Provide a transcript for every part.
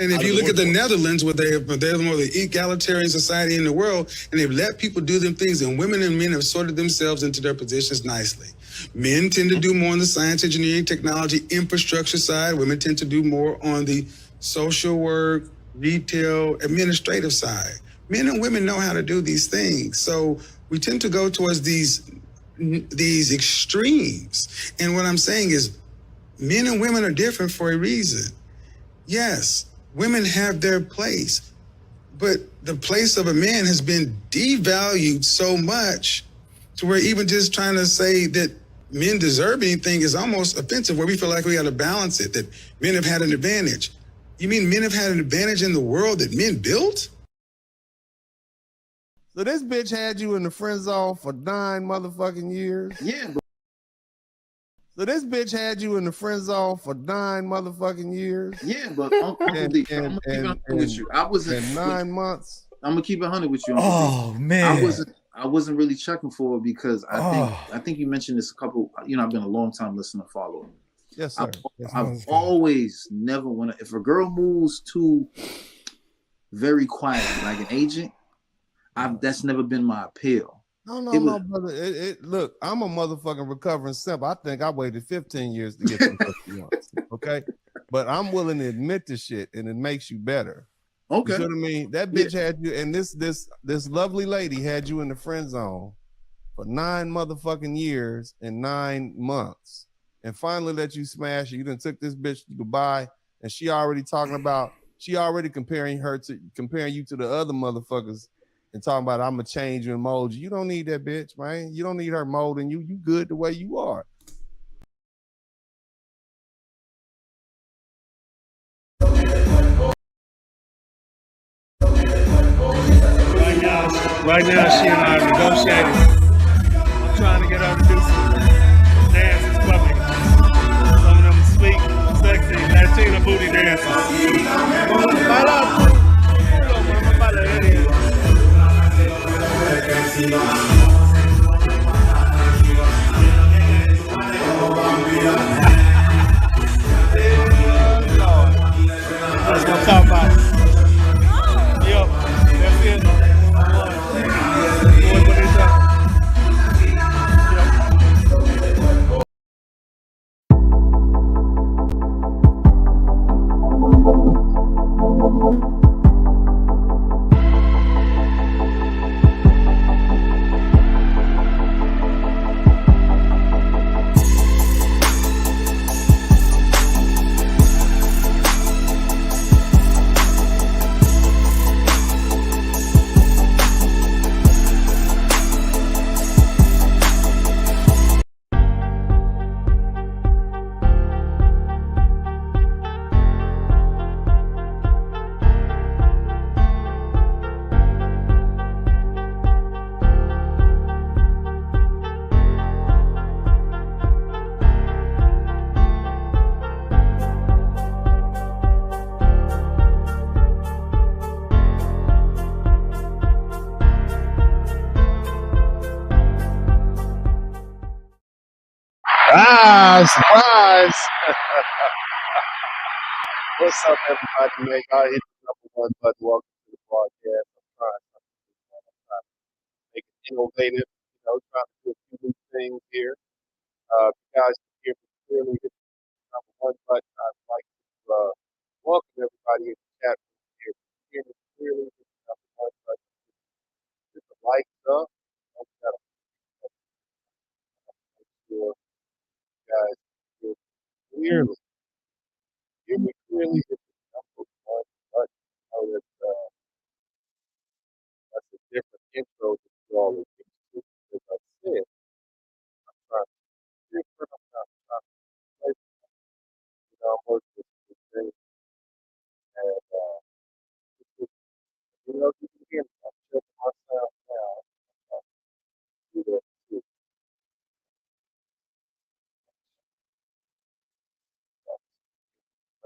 And if you look at the Netherlands, where they're the most egalitarian society in the world, and they've let people do them things, and women and men have sorted themselves into their positions nicely. Men tend to do more on the science, engineering, technology, infrastructure side. Women tend to do more on the social work, retail, administrative side. Men and women know how to do these things. So we tend to go towards these extremes. And what I'm saying is men and women are different for a reason. Yes, women have their place, but the place of a man has been devalued so much to where even just trying to say that men deserve anything is almost offensive, where we feel like we got to balance it, that men have had an advantage. You mean men have had an advantage in the world that men built? So this bitch had you in the friend zone for 9 motherfucking years? Yeah, but So this bitch had you in the friend zone for 9 motherfucking years? yeah, but Uncle D, I'm gonna keep it 100 with you. I wasn't in 9 months. I'm gonna keep it 100 with you. Uncle Oh D. man, I wasn't really checking for it because I think you mentioned this a couple. You know, I've been a long time listener, follower. Yes, sir. I've always never want to. If a girl moves too very quiet, like an agent, that's never been my appeal. No, brother. Look, I'm a motherfucking recovering simp. I think I waited 15 years to get to what you want. Okay, but I'm willing to admit this shit, and it makes you better. Okay, you know what I mean? That bitch had you, and this lovely lady had you in the friend zone for 9 motherfucking years and 9 months, and finally let you smash it. You done took this bitch to Dubai, and she already comparing you to the other motherfuckers. And talking about I'm gonna change you and mold you. You don't need that bitch, man. You don't need her molding you. You good the way you are. Right now, she and I are negotiating. I'm trying to get her to do some dances for me. Some of them sweet, sexy Latina booty dances. That's what I'm talking about. Yep, that's it. Surprise! What's up, everybody? Man, y'all hit the number one button. Welcome to the broadcast. I'm trying to make it innovative, trying to do a few new things here. If you guys can hear me clearly, hit the number one button. I'd like to welcome everybody in the chat room here. If you hear me clearly, hit the number one button. Hit the likes up. Make sure you guys hear me clearly. Hear me clearly, hit the number one button. I know that's a different intro that you all are used to. As I said, I'm trying to be different. I'm not trying to play. I'm working with this thing. And, you can hear me. I'm checking my sound now. I'm trying to do that too.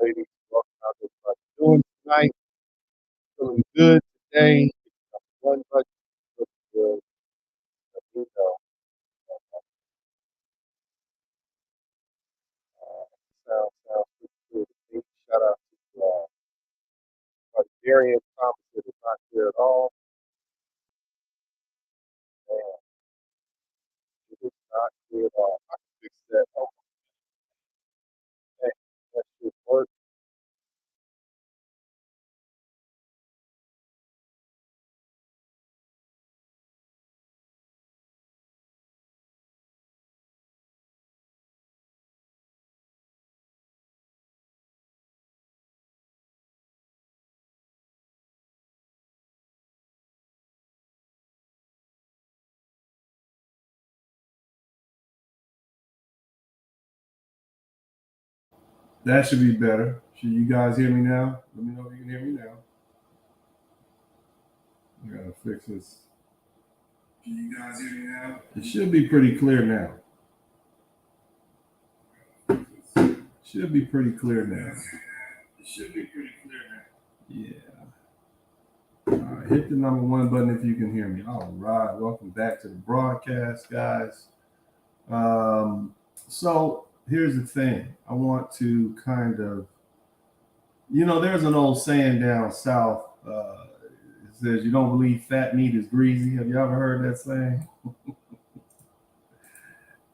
Ladies, welcome out everybody doing tonight. Feeling good today. One button looking good. Let me know. Sounds pretty good. Big shout out to you all. Darian Thompson is not here at all. And it is not here at all. I can fix that. Okay, that should work. That should be better. Should you guys hear me now? Let me know if you can hear me now. I gotta fix this. Can you guys hear me now? It should be pretty clear now. Should be pretty clear now. It should be pretty clear now. Yeah. All right, hit the number 1 button if you can hear me. All right, welcome back to the broadcast, guys. So here's the thing. I want to kind of, there's an old saying down south. It says, you don't believe fat meat is greasy. Have you ever heard that saying?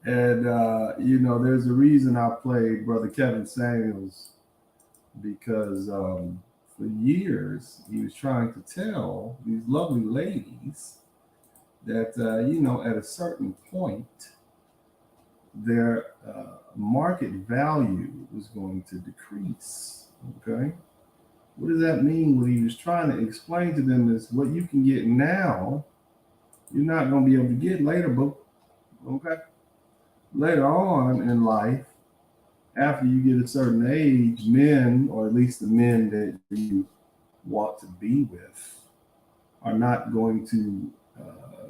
And, there's a reason I played Brother Kevin Samuels, because for years he was trying to tell these lovely ladies that, at a certain point, their market value was going to decrease. Okay. What does that mean? What he was trying to explain to them is what you can get now, you're not going to be able to get later, but okay. Later on in life, after you get a certain age, men, or at least the men that you want to be with, are not going to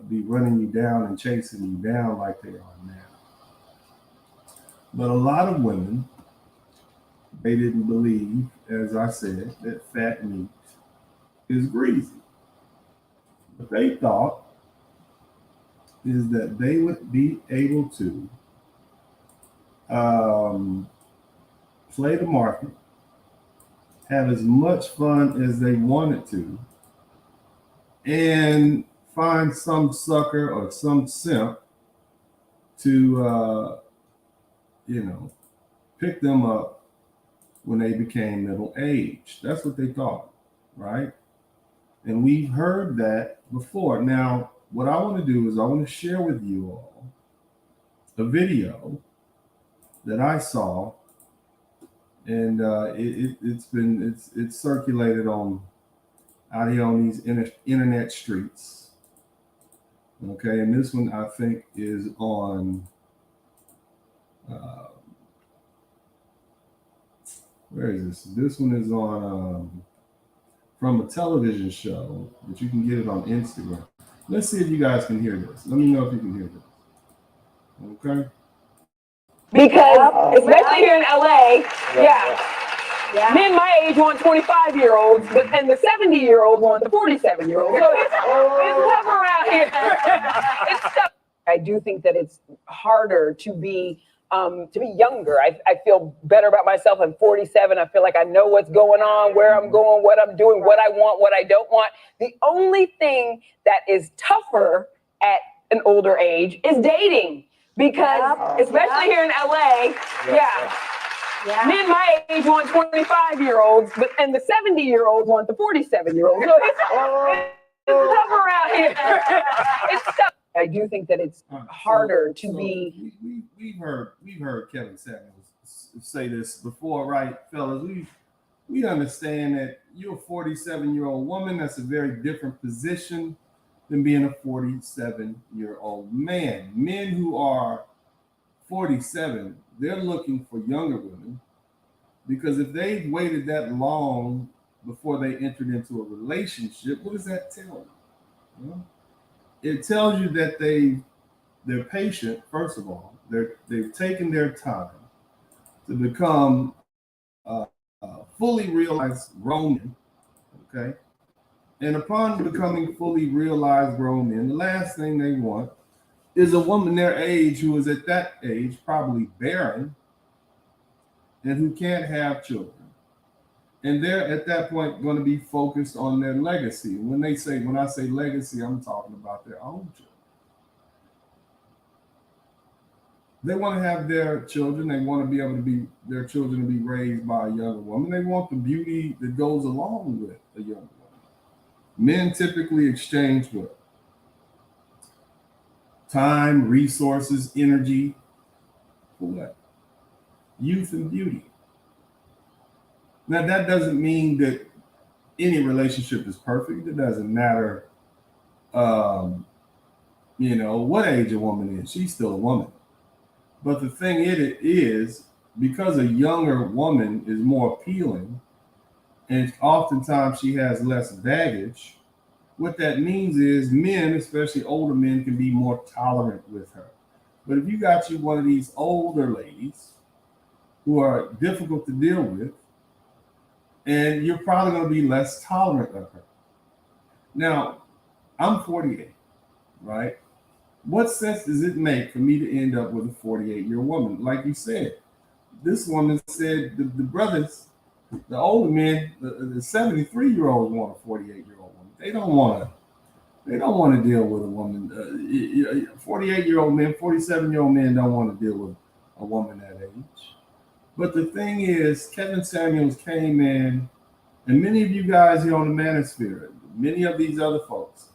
be running you down and chasing you down like they are now. But a lot of women, they didn't believe, as I said, that fat meat is greasy. What they thought is that they would be able to play the market, have as much fun as they wanted to, and find some sucker or some simp to, pick them up when they became middle aged. That's what they thought, right? And we've heard that before. Now, what I want to do is I want to share with you all a video that I saw, and it's circulated out here on these internet streets. Okay, and this one I think is on where is this? This one is on from a television show, but you can get it on Instagram. Let's see if you guys can hear this. Let me know if you can hear this. Okay. Because, especially here in LA, men my age want 25-year-olds, and the 70-year-olds want the 47-year-olds. So it's tough around here. It's tough. I do think that it's harder to be younger. I feel better about myself. I'm 47. I feel like I know what's going on, where I'm going, what I'm doing, what I want, what I don't want. The only thing that is tougher at an older age is dating. Because, especially here in LA, men my age want 25-year-olds, and the 70-year-olds want the 47-year-olds. So it's tough around here. It's tough. I do think that it's harder to be. We've heard Kevin Samuels say this before, right, fellas? We understand that you're a 47-year-old woman. That's a very different position than being a 47-year-old man. Men who are 47, they're looking for younger women, because if they've waited that long before they entered into a relationship, what does that tell you? It tells you that they're patient. First of all, they've taken their time to become fully realized grown men. Okay. And upon becoming fully realized grown men, the last thing they want is a woman their age who is at that age probably barren and who can't have children. And they're at that point going to be focused on their legacy. When I say legacy, I'm talking about their own children. They want to have their children. They want to be able to be their children to be raised by a younger woman. They want the beauty that goes along with a younger woman. Men typically exchange what? Time, resources, energy for what? Youth and beauty. Now, that doesn't mean that any relationship is perfect. It doesn't matter, what age a woman is. She's still a woman. But the thing it is, because a younger woman is more appealing, and oftentimes she has less baggage, what that means is men, especially older men, can be more tolerant with her. But if you got you one of these older ladies who are difficult to deal with, and you're probably going to be less tolerant of her. Now, I'm 48, right? What sense does it make for me to end up with a 48-year-old woman? Like you said, this woman said the brothers, the older men, the 73-year-olds want a 48-year-old woman. They don't want to deal with a woman. 48-year-old men, 47-year-old men don't want to deal with a woman that age. But the thing is, Kevin Samuels came in, and many of you guys here on the Manosphere, many of these other folks,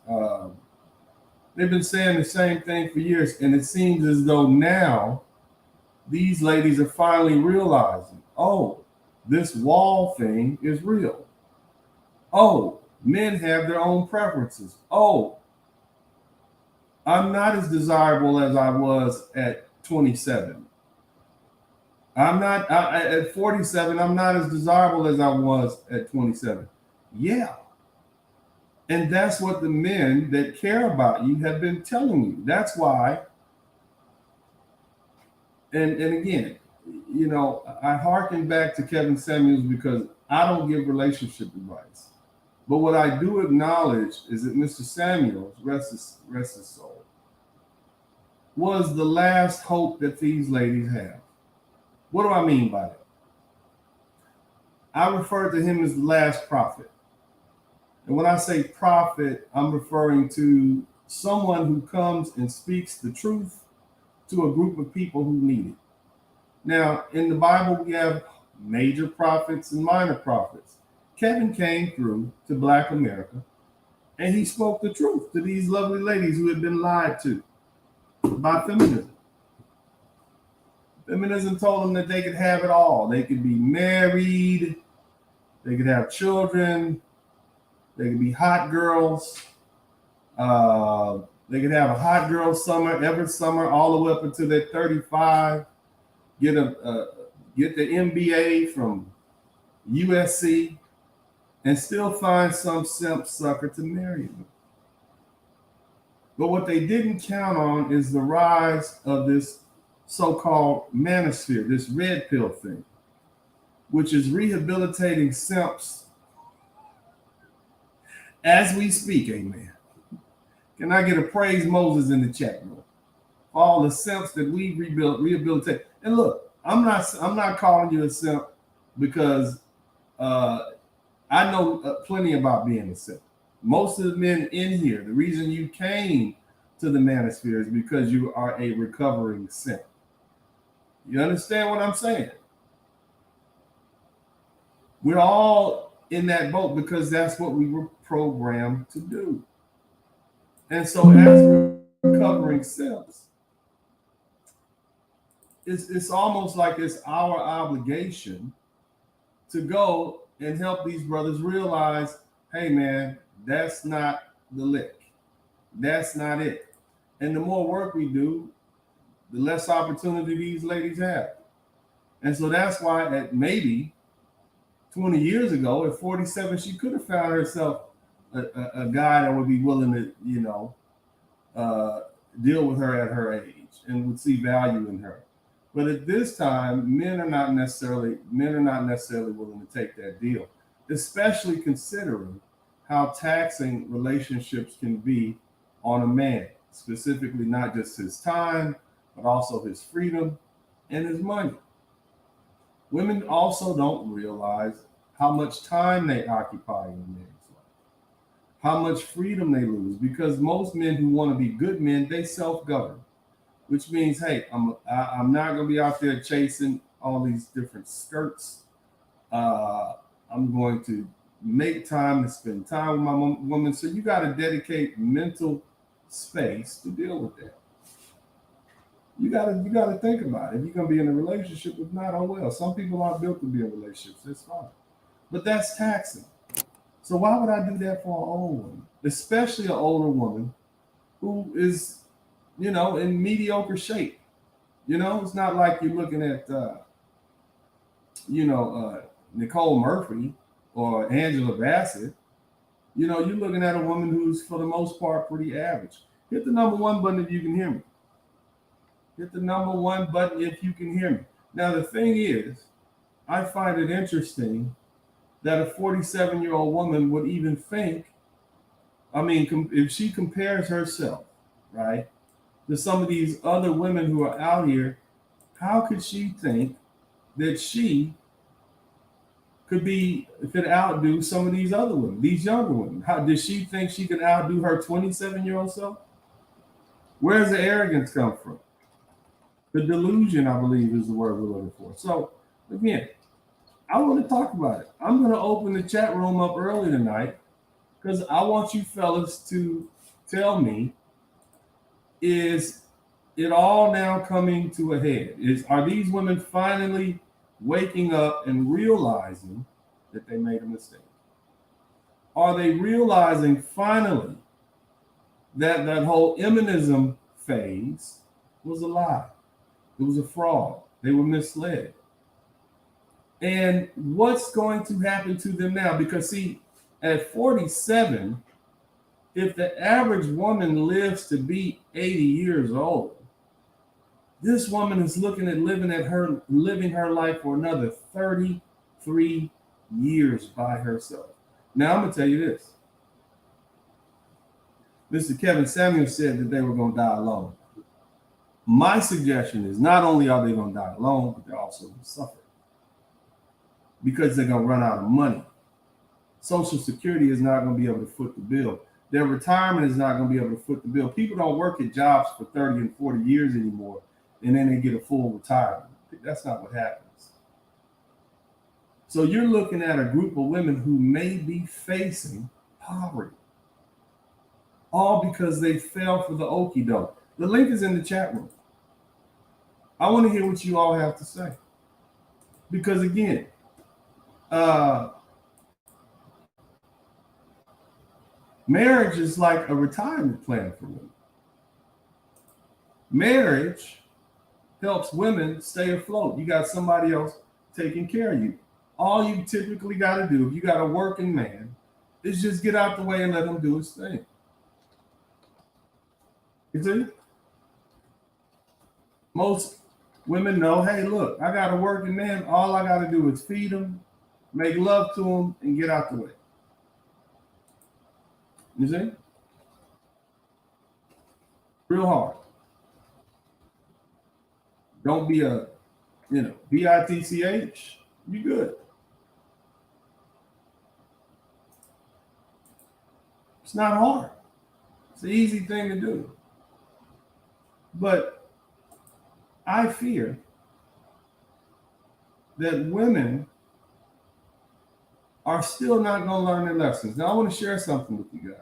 they've been saying the same thing for years, and it seems as though now these ladies are finally realizing, oh, this wall thing is real. Oh, men have their own preferences. Oh, I'm not as desirable as I was at 27. At 47, I'm not as desirable as I was at 27. Yeah. And that's what the men that care about you have been telling you. That's why. And again, I hearken back to Kevin Samuels because I don't give relationship advice. But what I do acknowledge is that Mr. Samuels, rest his soul, was the last hope that these ladies have. What do I mean by that? I refer to him as the last prophet. And when I say prophet, I'm referring to someone who comes and speaks the truth to a group of people who need it. Now, in the Bible, we have major prophets and minor prophets. Kevin came through to Black America, and he spoke the truth to these lovely ladies who had been lied to by feminism. Feminism told them that they could have it all. They could be married, they could have children, they could be hot girls. They could have a hot girl summer, every summer, all the way up until they're 35. Get the MBA from USC, and still find some simp sucker to marry them. But what they didn't count on is the rise of this so-called manosphere, this red pill thing, which is rehabilitating simps as we speak. Amen. Can I get a praise Moses in the chat room? All the simps that we rehabilitate. And look, I'm not calling you a simp because I know plenty about being a simp. Most of the men in here, the reason you came to the manosphere is because you are a recovering simp. You understand what I'm saying? We're all in that boat because that's what we were programmed to do. And so as recovering simps, it's almost like it's our obligation to go and help these brothers realize, hey man, that's not the lick. That's not it. And the more work we do, the less opportunity these ladies have. And so that's why at maybe 20 years ago, at 47, she could have found herself a guy that would be willing to, deal with her at her age and would see value in her. But at this time, men are not necessarily willing to take that deal, especially considering how taxing relationships can be on a man, specifically not just his time, but also his freedom and his money. Women also don't realize how much time they occupy in a man's life, how much freedom they lose. Because most men who want to be good men, they self-govern, which means, hey, I'm not going to be out there chasing all these different skirts. I'm going to make time to spend time with my woman. So you got to dedicate mental space to deal with that. You gotta think about it. If you're gonna be in a relationship, if not, oh well. Some people aren't built to be in relationships. That's fine, but that's taxing. So why would I do that for an old woman, especially an older woman who is, in mediocre shape? It's not like you're looking at, Nicole Murphy or Angela Bassett. You're looking at a woman who's, for the most part, pretty average. Hit the number one button if you can hear me. Hit the number one button if you can hear me. Now, the thing is, I find it interesting that a 47-year-old woman would even think, if she compares herself, right, to some of these other women who are out here, how could she think that she could outdo some of these other women, these younger women? How does she think she can outdo her 27-year-old self? Where does the arrogance come from? The delusion, I believe, is the word we're looking for. So, again, I want to talk about it. I'm going to open the chat room up early tonight because I want you fellas to tell me, is it all now coming to a head? Are these women finally waking up and realizing that they made a mistake? Are they realizing finally that whole feminism phase was a lie? It was a fraud. They were misled. And what's going to happen to them now? Because see, at 47, if the average woman lives to be 80 years old, this woman is looking at living her life for another 33 years by herself. Now, I'm going to tell you this. Mr. Kevin Samuels said that they were going to die alone. My suggestion is not only are they going to die alone, but they're also going to suffer because they're going to run out of money. Social Security is not going to be able to foot the bill. Their retirement is not going to be able to foot the bill. People don't work at jobs for 30 and 40 years anymore, and then they get a full retirement. That's not what happens. So you're looking at a group of women who may be facing poverty, all because they fell for the okie doke. The link is in the chat room. I want to hear what you all have to say. Because again, marriage is like a retirement plan for women. Marriage helps women stay afloat. You got somebody else taking care of you. All you typically got to do, if you got a working man, is just get out the way and let him do his thing. You see? Most women know, hey, look, I got a working man. All I got to do is feed him, make love to him, and get out the way. You see? Real hard. Don't be a, bitch. You good. It's not hard. It's an easy thing to do. But I fear that women are still not going to learn their lessons. Now, I want to share something with you guys.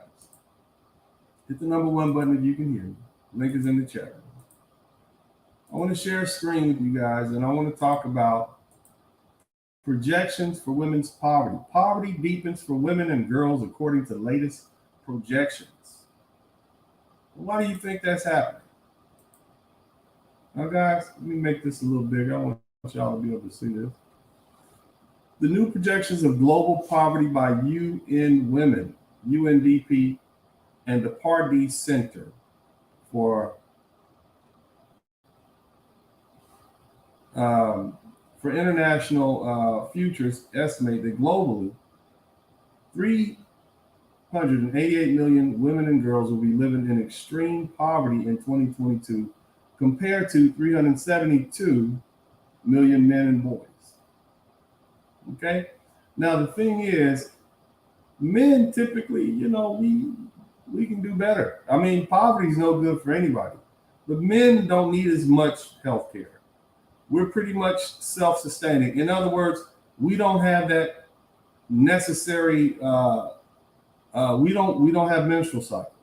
Hit the number one button if you can hear me. Link is in the chat. I want to share a screen with you guys, and I want to talk about projections for women's poverty. Poverty deepens for women and girls according to latest projections. Why do you think that's happening? Now, guys, let me make this a little bigger. I want y'all to be able to see this. The new projections of global poverty by UN Women, UNDP, and the Pardee Center for International Futures estimate that globally, 388 million women and girls will be living in extreme poverty in 2022, compared to 372 million men and boys. Okay? Now the thing is, men typically, you know, we can do better. I mean, poverty is no good for anybody, but men don't need as much health care. We're pretty much self-sustaining. In other words, we don't have that necessary. We don't have menstrual cycles.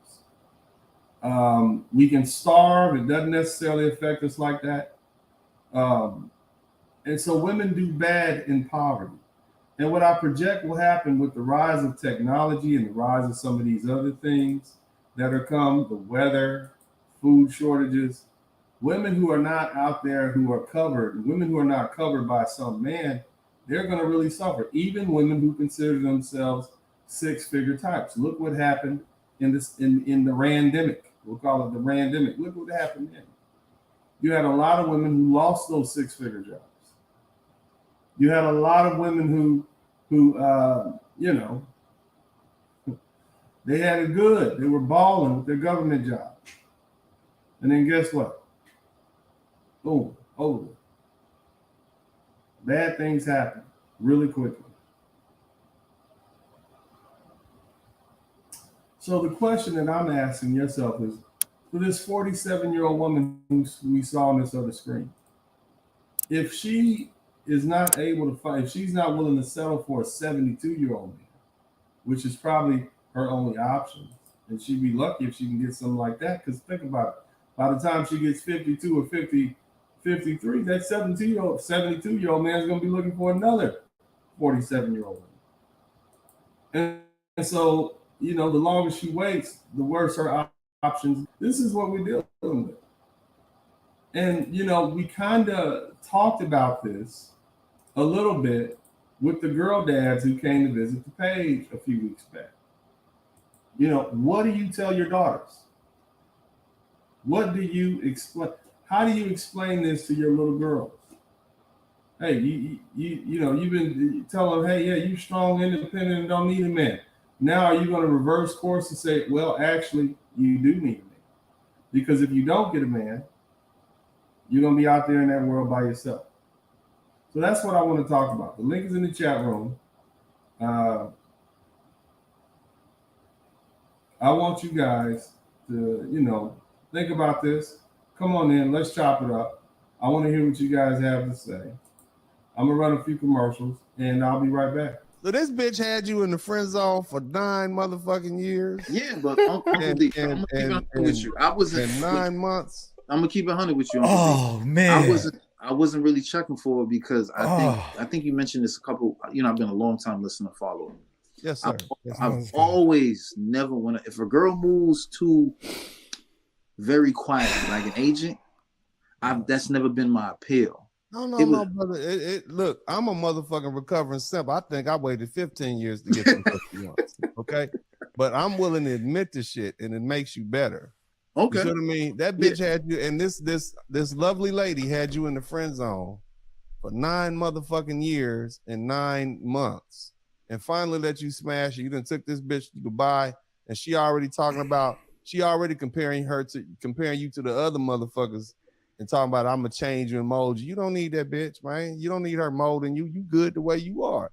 We can starve. It doesn't necessarily affect us like that. And so women do bad in poverty. And what I project will happen with the rise of technology and the rise of some of these other things that are come, the weather, food shortages, women who are not out there who are covered, women who are not covered by some man, they're going to really suffer. Even women who consider themselves six-figure types. Look what happened in the randemic. We'll call it the randemic. Look what happened then. You had a lot of women who lost those six-figure jobs. You had a lot of women who you know, they had it good. They were balling with their government job. And then guess what? Boom, over. Bad things happen really quickly. So the question that I'm asking yourself is, for this 47-year-old woman who we saw on this other screen, if she is not able to fight, if she's not willing to settle for a 72-year-old man, which is probably her only option, and she'd be lucky if she can get something like that, because think about it, by the time she gets 52 or 50, 53, that 72-year-old man is going to be looking for another 47-year-old woman. And so, you know, the longer she waits, the worse her options. This is what we're dealing with. And, you know, we kind of talked about this a little bit with the girl dads who came to visit the page a few weeks back. You know, what do you tell your daughters? What do you explain? How do you explain this to your little girls? Hey, you know, you've been telling them, hey, yeah, you're strong, independent, and don't need a man. Now are you going to reverse course and say, well, actually, you do need a man? Because if you don't get a man, you're going to be out there in that world by yourself. So that's what I want to talk about. The link is in the chat room. I want you guys to, you know, think about this. Come on in. Let's chop it up. I want to hear what you guys have to say. I'm going to run a few commercials, and I'll be right back. So this bitch had you in the friend zone for 9 motherfucking years. Yeah, but I'm gonna keep it 100 with you. I wasn't in 9 months. I'm gonna keep it 100 with you. Oh man, I wasn't really checking for it because I think you mentioned this a couple. You know, I've been a long time listener, follower. Yes, sir. I've always never want to. If a girl moves too very quiet, like an agent, that's never been my appeal. No, brother. Look, I'm a motherfucking recovering simp. I think I waited 15 years to get some pussy once. Okay, but I'm willing to admit the shit, and it makes you better. Okay, you know what I mean? That bitch had you, and this lovely lady had you in the friend zone for 9 motherfucking years and 9 months, and finally let you smash it. You done took this bitch to Dubai, and she already comparing you to the other motherfuckers. And talking about I'm gonna change you and mold you. You don't need that bitch, man. You don't need her molding you. You good the way you are.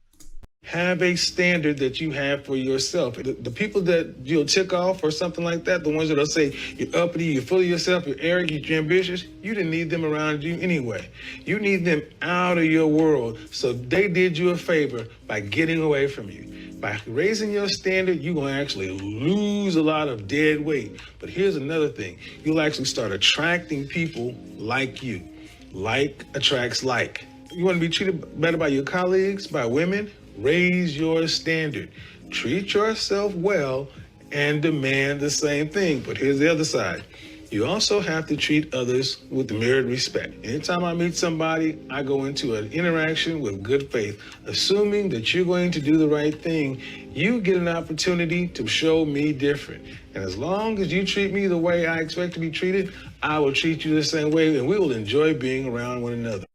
Have a standard that you have for yourself. The people that you'll tick off or something like that, the ones that'll say you're uppity, you're full of yourself, you're arrogant, you're ambitious, you didn't need them around you anyway. You need them out of your world. So they did you a favor by getting away from you. By raising your standard, you're going to actually lose a lot of dead weight. But here's another thing. You'll actually start attracting people like you. Like attracts like. You want to be treated better by your colleagues, by women? Raise your standard. Treat yourself well and demand the same thing. But here's the other side. You also have to treat others with mirrored respect. Anytime I meet somebody, I go into an interaction with good faith, assuming that you're going to do the right thing. You get an opportunity to show me different. And as long as you treat me the way I expect to be treated, I will treat you the same way, and we will enjoy being around one another.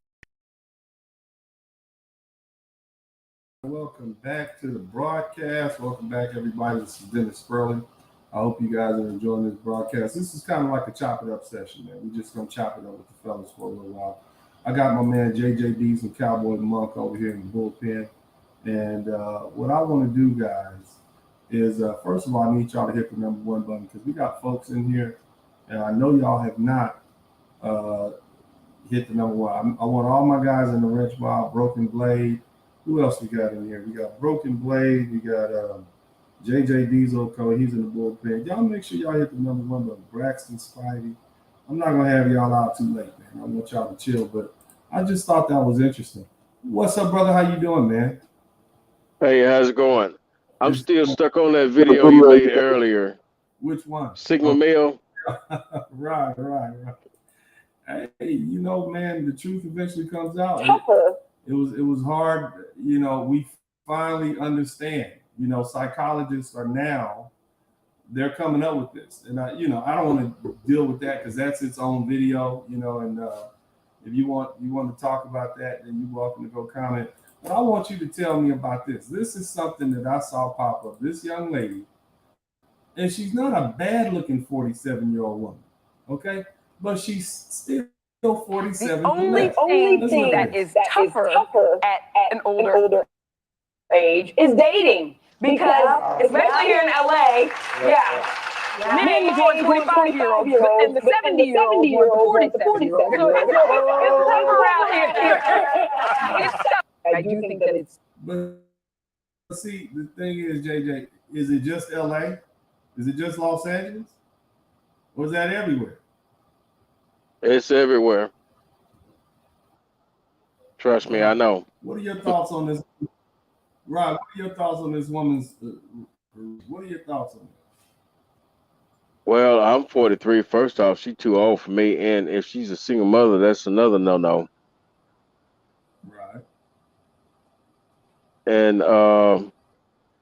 Welcome back to the broadcast. Welcome back, everybody. This is Dennis Sperling. I hope you guys are enjoying this broadcast. This is kind of like a chop it up session, man. We're just gonna chop it up with the fellas for a little while. I got my man JJ Dees and Cowboy Monk over here in the bullpen, And what I want to do, guys, is first of all, I need y'all to hit the number 1 button because we got folks in here, and I know y'all have not hit the number 1. I want all my guys in the wrench mob, Broken Blade. Who else we got in here? We got Broken Blade. We got JJ Diesel Co. He's in the bullpen. Y'all make sure y'all hit the number 1 button. Braxton Spidey. I'm not gonna have y'all out too late, man. I want y'all to chill, but I just thought that was interesting. What's up, brother? How you doing, man? Hey, how's it going? I'm still stuck on that video you made earlier. Which one? Sigma male. Right. Hey, you know, man, the truth eventually comes out. It was hard, you know. We finally understand. You know, psychologists are now, they're coming up with this, and I don't want to deal with that because that's its own video, you know. And if you want to talk about that, then you're welcome to go comment. But I want you to tell me about this. This is something that I saw pop up. This young lady, and she's not a bad-looking 47-year-old woman, okay? But she's still 47. The only thing that is tougher at an older age is dating. Because, especially here in LA, men want 25-year-olds, and the 70-year-olds want the 47-year-olds. It's tough around here. It's tough. I do think that it's. But see, the thing is, JJ, is it just LA? Is it just Los Angeles? Or is that everywhere? It's everywhere. Trust me, I know. What are your thoughts on this? Rob, what are your thoughts on this woman's? What are your thoughts on it? Well, I'm 43. First off, she's too old for me, and if she's a single mother, that's another no-no. Right. And a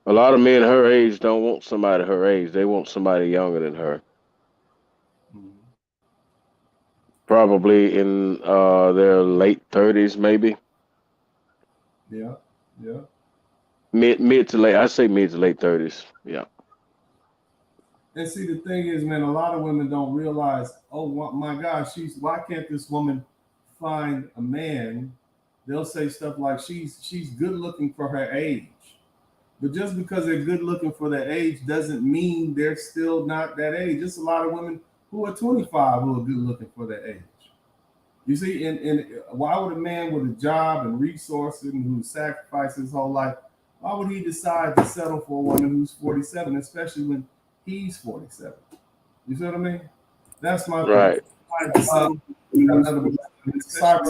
lot of men her age don't want somebody her age. They want somebody younger than her. Mm-hmm. Probably in their late 30s, maybe. Yeah. Mid to late. I say mid to late 30s. Yeah. And see, the thing is, man, a lot of women don't realize, oh my gosh, why can't this woman find a man? They'll say stuff like she's good looking for her age. But just because they're good looking for their age doesn't mean they're still not that age. There's a lot of women who are 25 who are good looking for their age. You see, and why would a man with a job and resources and who sacrificed his whole life, why would he decide to settle for a woman who's 47, especially when he's 47? You see what I mean? That's my right. Cyber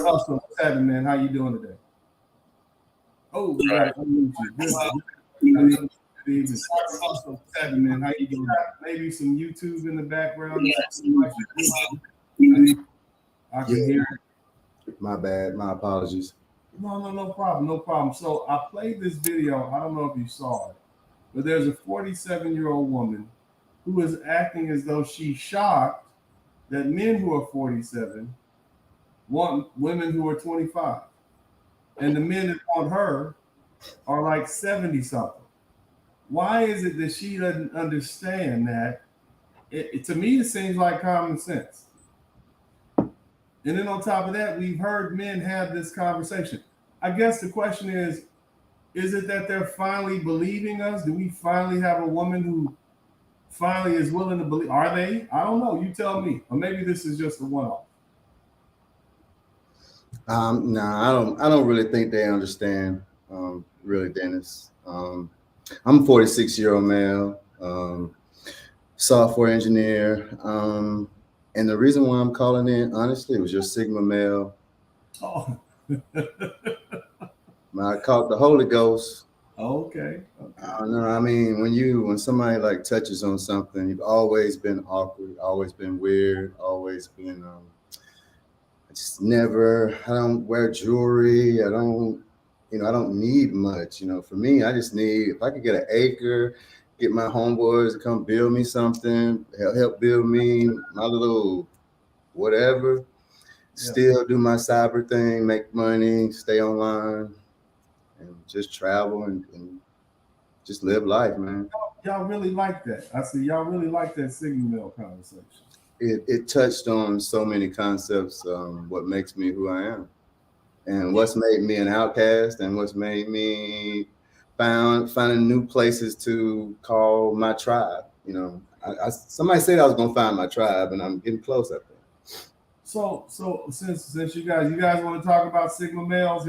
Hustle, what's happening, man? How you doing today? Oh, right. Good evening. Cyber Hustle, what's happening, man? How you doing? Maybe some YouTube in the background. I can hear it. My bad. My apologies. No problem. So I played this video. I don't know if you saw it, but there's a 47-year-old woman who is acting as though she's shocked that men who are 47 want women who are 25. And the men that want her are like 70 something. Why is it that she doesn't understand that? To me, it seems like common sense. And then on top of that, we've heard men have this conversation. I guess the question is it that they're finally believing us? Do we finally have a woman who finally is willing to believe? Are they? I don't know. You tell me. Or maybe this is just a one-off. No, I don't really think they understand, really, Dennis. I'm a 46-year-old male, software engineer. And the reason why I'm calling in, honestly, was your Sigma male. Oh. I caught the Holy Ghost. Okay. I don't know. I mean, when somebody like touches on something, you've always been awkward, always been weird, always been. I don't wear jewelry. I don't need much. For me, I just need, if I could get an acre, get my homeboys to come build me something, help build me my little whatever, still do my cyber thing, make money, stay online, and just travel and just live life, man. Y'all really like that. I see y'all really like that Sigma male conversation. It touched on so many concepts, what makes me who I am, and what's made me an outcast, and what's made me finding new places to call my tribe. You know, somebody said I was gonna find my tribe, and I'm getting close, I think. So since you guys want to talk about Sigma males,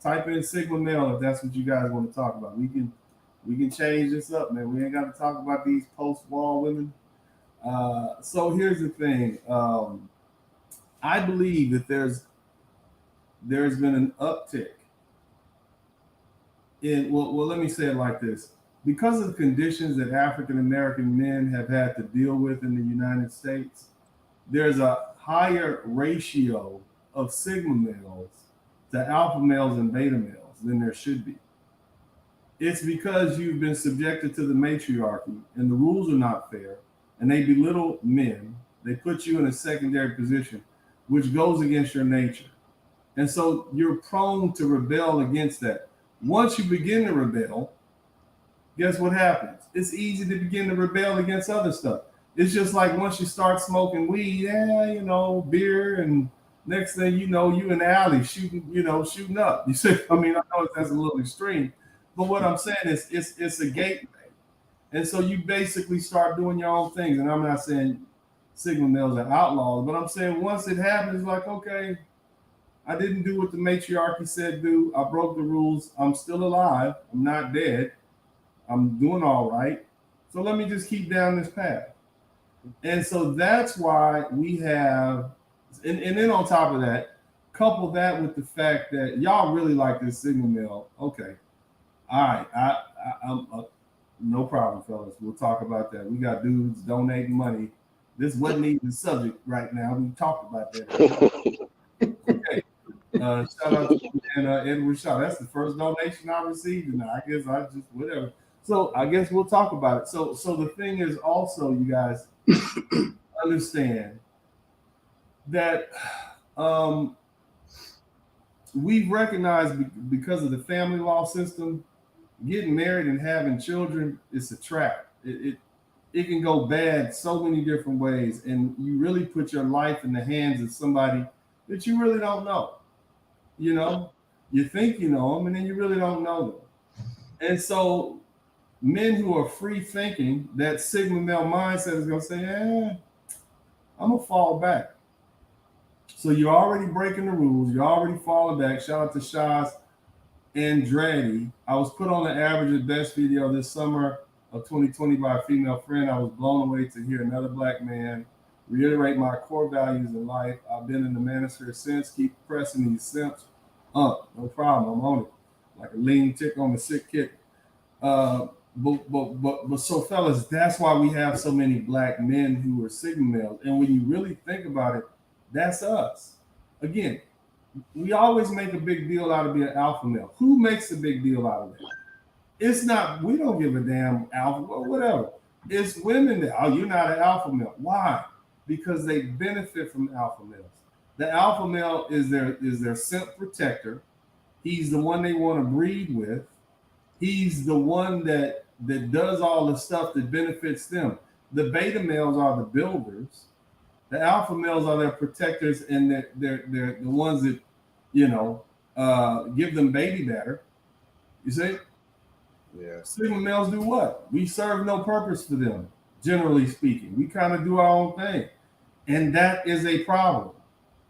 type in Sigma male if that's what you guys want to talk about. We can change this up, man. We ain't got to talk about these post-war women. So here's the thing. I believe that there's been an uptick in well, let me say it like this. Because of the conditions that African American men have had to deal with in the United States, there's a higher ratio of Sigma males to alpha males and beta males than there should be. It's because you've been subjected to the matriarchy and the rules are not fair and they belittle men. They put you in a secondary position, which goes against your nature. And so you're prone to rebel against that. Once you begin to rebel, guess what happens? It's easy to begin to rebel against other stuff. It's just like once you start smoking weed, beer, and next thing you know, you in the alley shooting up. You see, I mean, I know that's a little extreme, but what I'm saying is it's a gateway. And so you basically start doing your own things. And I'm not saying Sigma males are outlaws, but I'm saying once it happens, like, okay, I didn't do what the matriarchy said do. I broke the rules. I'm still alive. I'm not dead. I'm doing all right. So let me just keep down this path. And so that's why we have, and then on top of that, couple that with the fact that y'all really like this Sigma male. Okay. All right. I'm no problem, fellas. We'll talk about that. We got dudes donating money. This wasn't even the subject right now. We talked about that. Okay. Shout out to Edward Shaw. That's the first donation I received, and I guess I just whatever. So I guess we'll talk about it. So the thing is also, you guys understand that we've recognized because of the family law system, getting married and having children is a trap. It can go bad so many different ways, and you really put your life in the hands of somebody that you really don't know. You know, you think you know them, and then you really don't know them. And so men who are free thinking, that Sigma male mindset is going to say, I'm going to fall back. So you're already breaking the rules. You're already falling back. Shout out to Shaz Andretti. I was put on the average at best video this summer of 2020 by a female friend. I was blown away to hear another black man reiterate my core values in life. I've been in the manosphere since. Keep pressing these simps up. No problem. I'm on it. Like a lean tick on the sick kick. But so fellas, that's why we have so many black men who are Sigma males. And when you really think about it, that's us. Again, we always make a big deal out of being alpha male. Who makes a big deal out of that? It's not, we don't give a damn alpha or whatever. It's women that, you're not an alpha male. Why? Because they benefit from alpha males. The alpha male is their simp protector. He's the one they want to breed with. He's the one that does all the stuff that benefits them. The beta males are the builders. The alpha males are their protectors, and they're the ones that, give them baby batter. You see? Yeah. Sigma males do what? We serve no purpose for them, generally speaking. We kind of do our own thing. And that is a problem.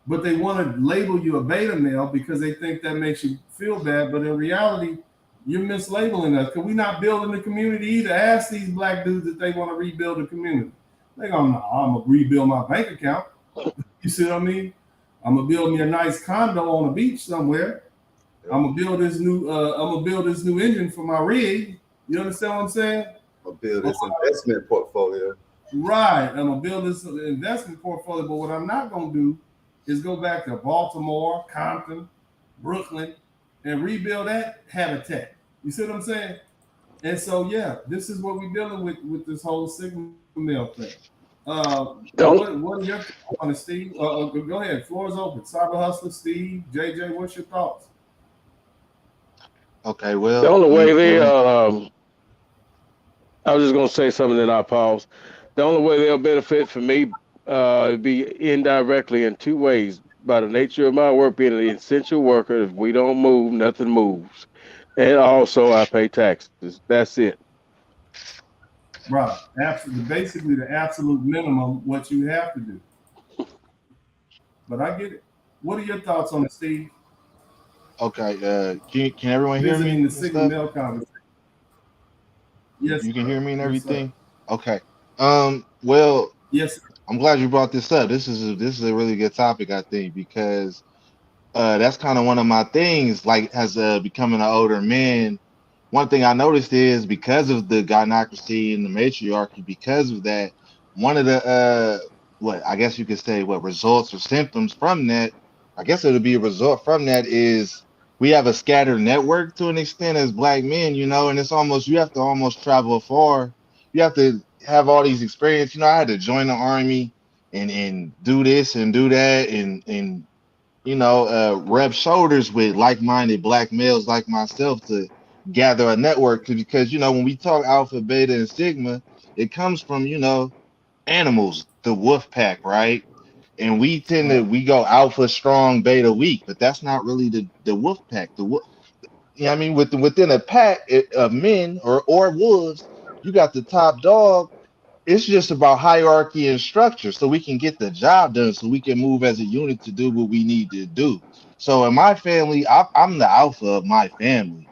But they want to label you a beta male because they think that makes you feel bad. But in reality, you're mislabeling us because we're not building the community either. Ask these black dudes if they want to rebuild the community. They go, no, I'm going to rebuild my bank account. You see what I mean? I'm going to build me a nice condo on the beach somewhere. I'm going to build this new engine for my rig. You understand what I'm saying? I'll build this investment portfolio. Right. I'm going to build this investment portfolio. But what I'm not going to do is go back to Baltimore, Compton, Brooklyn, and rebuild that habitat. You see what I'm saying? And so, yeah, this is what we're dealing with this whole Sigma male thing. What are your thoughts on it, Steve? Go ahead. Floor is open. Cyber Hustler, Steve, JJ, what's your thoughts? Okay, well, the only way I was just going to say something and I'll pause. The only way they'll benefit from me would be indirectly in two ways. By the nature of my work being an essential worker, if we don't move, nothing moves. And also, I pay taxes. That's it. Bro, absolutely, basically the absolute minimum what you have to do. But I get it. What are your thoughts on it, Steve? Okay, can everyone hear me Visiting the and single stuff? male conversation. Yes, You can sir. hear me and Yes, sir. everything? Okay. Well, Yes, sir. I'm glad you brought this up. This is a really good topic, I think, because that's kind of one of my things. Like, as becoming an older man, one thing I noticed is because of the gynocracy and the matriarchy, because of that, one of the what I guess you could say what results or symptoms from that, I guess it'll be a result from that is we have a scattered network to an extent as black men, and it's almost you have to almost travel far. You have to have all these experience. I had to join the army and do this and do that and rub shoulders with like-minded black males like myself to gather a network because when we talk alpha, beta, and sigma, it comes from animals, the wolf pack, right? And we tend to Right. we go alpha strong, beta weak, but that's not really the wolf pack. The wolf, I mean, within a pack of men or wolves, you got the top dog. It's just about hierarchy and structure so we can get the job done so we can move as a unit to do what we need to do. So in my family, I'm the alpha of my family,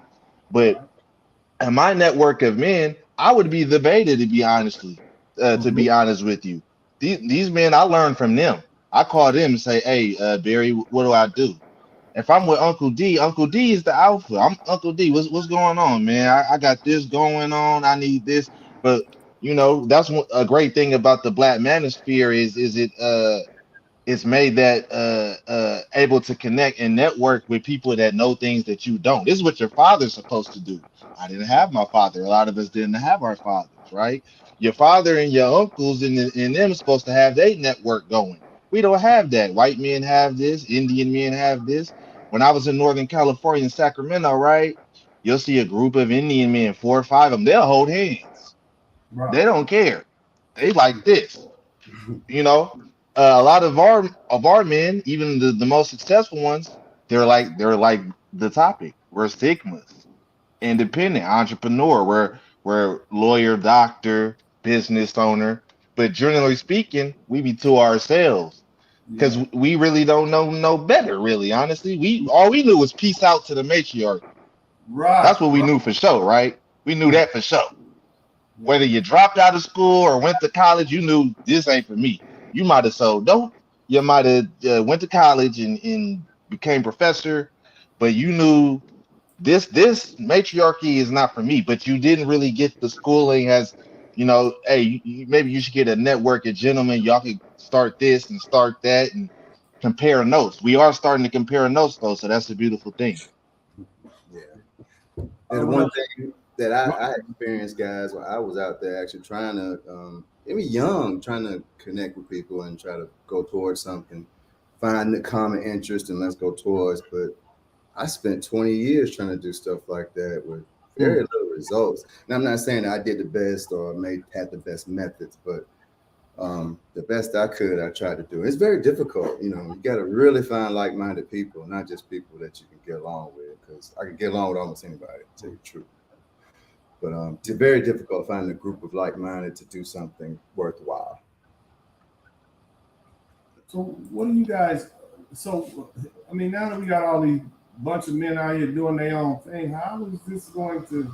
but Right. in my network of men, I would be the beta to Mm-hmm. be honest with you. These men, I learned from them. I call them and say, hey, Barry, what do I do? If I'm with Uncle D is the alpha. I'm Uncle D. What's going on, man? I got this going on. I need this. But that's a great thing about the Black Manosphere is it's made that able to connect and network with people that know things that you don't. This is what your father's supposed to do. I didn't have my father. A lot of us didn't have our fathers, right? Your father and your uncles and them supposed to have their network going. We don't have that. White men have this. Indian men have this. When I was in Northern California, in Sacramento, right? You'll see a group of Indian men, 4 or 5 of them. They'll hold hands. Right. They don't care. They like this. You know, a lot of our men, even the most successful ones, they're like the topic. We're Sigmas, independent entrepreneur. We're lawyer, doctor, business owner. But generally speaking, we be to ourselves because Yeah. we really don't know no better. Really, honestly, we all we knew was peace out to the matriarch. Right. That's what we Right. knew for sure, right? We knew Yeah. that for sure. Yeah. Whether you dropped out of school or went to college, you knew this ain't for me. You might have sold dope. You might have went to college and became professor, but you knew this matriarchy is not for me. But you didn't really get the schooling as hey, maybe you should get a network of gentlemen. Y'all could start this and start that and compare notes. We are starting to compare notes though, so that's a beautiful thing. Yeah. All And right. one thing that I experienced, guys, when I was out there actually trying to, maybe young, trying to connect with people and try to go towards something, find the common interest and let's go towards. But I spent 20 years trying to do stuff like that with very little results. And I'm not saying that I did the best or had the best methods, but the best I could, I tried to do. It's very difficult. You got to really find like-minded people, not just people that you can get along with. Because I can get along with almost anybody, to tell you the truth. But it's very difficult finding a group of like-minded to do something worthwhile. So what do you guys? So I mean, now that we got all these bunch of men out here doing their own thing, how is this going to?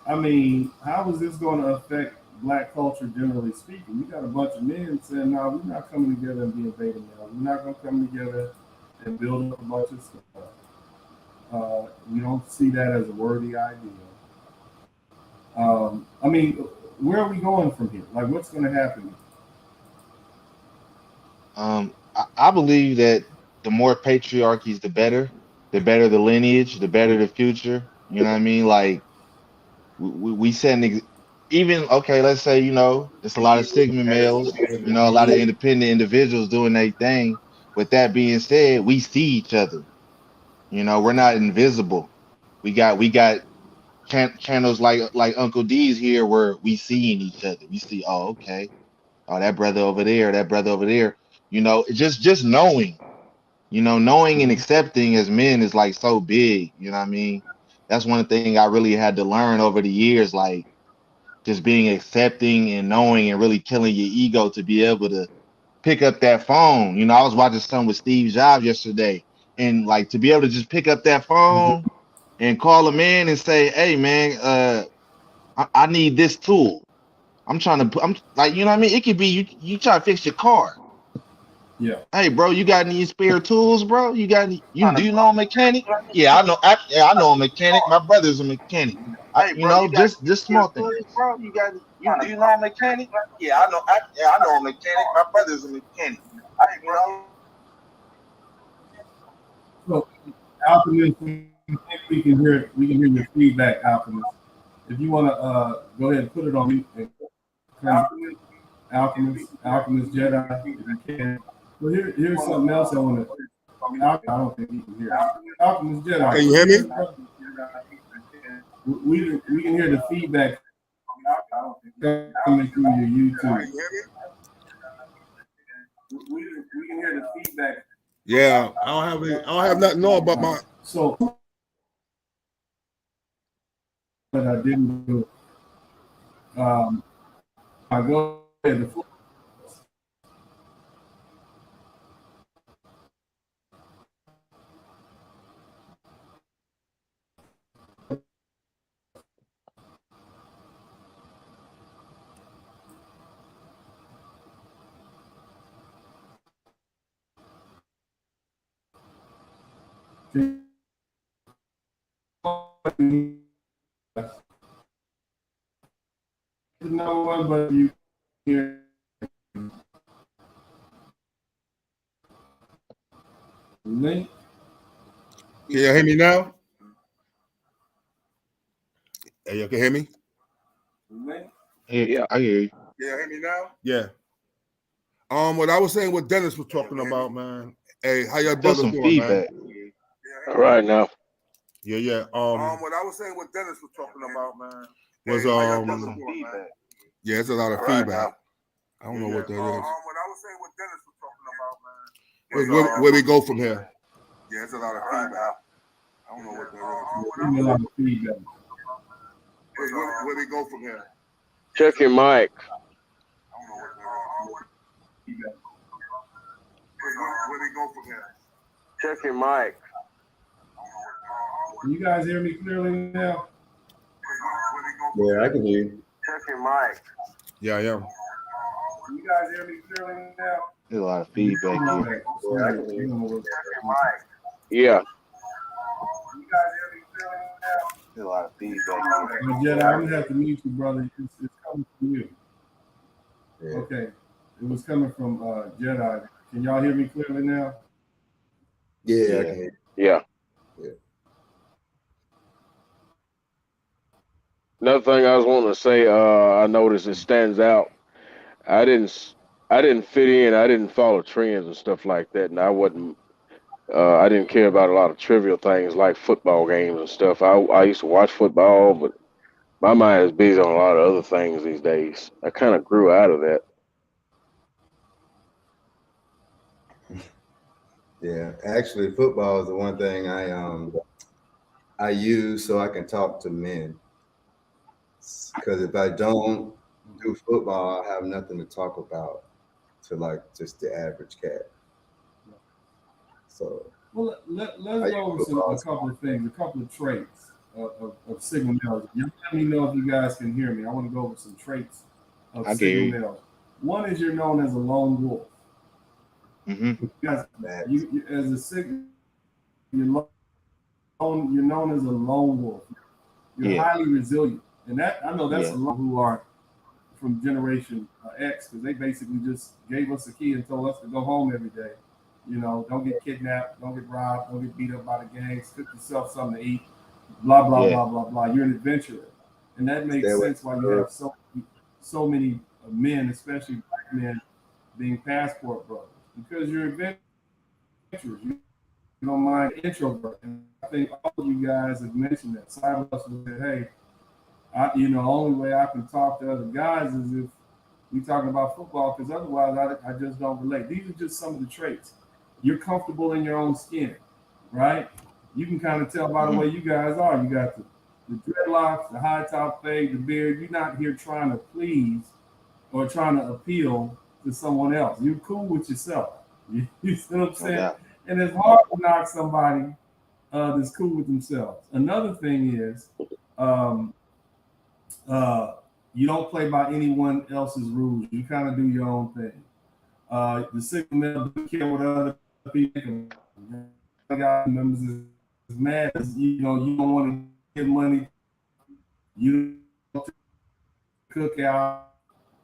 I mean, how is this going to affect black culture generally speaking? We got a bunch of men saying, "No, we're not coming together and being beta males. We're not going to come together and build up a bunch of stuff. We don't see that as a worthy idea." I mean, where are we going from here? Like, what's going to happen? I believe that the more patriarchies, the better. The better the lineage, the better the future. You know what I mean? Like we set even okay. Let's say it's a lot of sigma males. A lot of independent individuals doing their thing. With that being said, we see each other. We're not invisible. We got channels like Uncle D's here where we seeing each other. We see, oh, okay, oh, that brother over there, that brother over there. Just knowing. Knowing and accepting as men is like so big. You know what I mean? that's one thing I really had to learn over the years, like just being accepting and knowing and really killing your ego to be able to pick up that phone. You know, I was watching something with Steve Jobs yesterday, and like to be able to just pick up that phone and call a man and say, "Hey, man, I need this tool. I'm like, you know what I mean? It could be you try to fix your car. Yeah. Hey, bro, you got any spare tools, bro? Do you know a mechanic? Yeah, I know. I know a mechanic. My brother's a mechanic. Just small things. Bro, do you know a mechanic? Yeah, I know a mechanic. My brother's a mechanic. So, Alchemist, we can hear your feedback, Alchemist. If you want to go ahead and put it on mute, Alchemist Jedi, if you can. Well, here's something else I want to. I don't think you can hear. Alchemist Jedi. Can you hear me? We can hear the feedback coming through your YouTube. We can hear the feedback. Yeah, I don't have nothing to know about my. So, but I didn't do. I go ahead. No one but you here. Link. Can you hear me now? Hey, you can hear me? Link. Yeah, I hear you. Can you hear me now? Yeah. What I was saying, what Dennis was talking about, man. Hey, how your brother Some doing, feedback. man? All right now. Yeah. What I was saying, what Dennis was talking about, man. Was Some feedback. Yeah, it's a lot of feedback. I don't know what that is. What I was saying, what Dennis was talking about, man. Where we go from here? Yeah, it's a lot of feedback. I don't know what that is. A lot of feedback. Where we go from here? Check your mic. I don't know what that is. Where we go from here? Check your mic. Can you guys hear me clearly now? Yeah, I can hear you. Check your mic. Yeah, I am. Can you guys hear me clearly now? There's a lot of feedback here. Yeah, I can hear you. Yeah. You guys hear me clearly now? There's a lot of feedback here. Jedi, I'm gonna have to mute you, brother. It's coming from you. Yeah. Okay. It was coming from Jedi. Can y'all hear me clearly now? Yeah, I can hear you. Yeah. Yeah. Another thing I was wanting to say, I noticed it stands out. I didn't fit in. I didn't follow trends and stuff like that, and I didn't care about a lot of trivial things like football games and stuff. I used to watch football, but my mind is busy on a lot of other things these days. I kind of grew out of that. Yeah, actually, football is the one thing I use so I can talk to men. Because if I don't do football, I have nothing to talk about to like just the average cat. So well, let's go over a couple of things, a couple of traits of signal males. You let me know if you guys can hear me. I want to go over some traits of signal males. One is you're known as a lone wolf. Mm-hmm. You as a signal, you're known as a lone wolf. You're highly resilient, and that I know that's a lot who are from Generation X, because they basically just gave us a key and told us to go home every day. You know, don't get kidnapped, don't get robbed, don't get beat up by the gangs, cook yourself something to eat, blah, blah, blah, blah, blah. You're an adventurer. And that makes sense why you have so many men, especially black men, being passport brothers, because you're adventurers. You don't mind introvert. And I think all of you guys have mentioned that. Side hustle said, hey, the only way I can talk to other guys is if we talking about football, because otherwise I just don't relate. These are just some of the traits. You're comfortable in your own skin, right? You can kind of tell by the way you guys are. You got the dreadlocks, the high top fade, the beard. You're not here trying to please or trying to appeal to someone else. You're cool with yourself. You see what I'm saying? Yeah. And it's hard to knock somebody that's cool with themselves. Another thing is you don't play by anyone else's rules. You kind of do your own thing. The Sigma male don't care what other people think. Members is mad. You know, you don't want to get money. You don't cook out.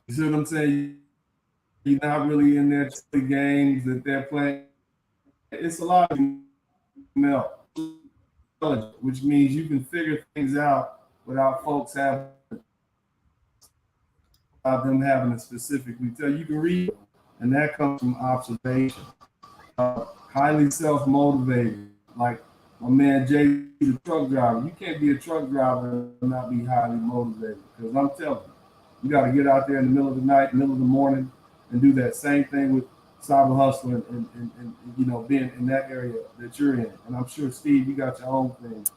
You see what I'm saying? You're not really in there to the games that they're playing. It's a lot of male, which means you can figure things out without folks having them having to specifically tell you. You can read, and that comes from observation. Highly self-motivated, like my man Jay, the truck driver. You can't be a truck driver and not be highly motivated, because I'm telling you, got to get out there in the middle of the night, middle of the morning, and do that same thing with cyber hustling and you know, being in that area that you're in. And I'm sure, Steve, you got your own things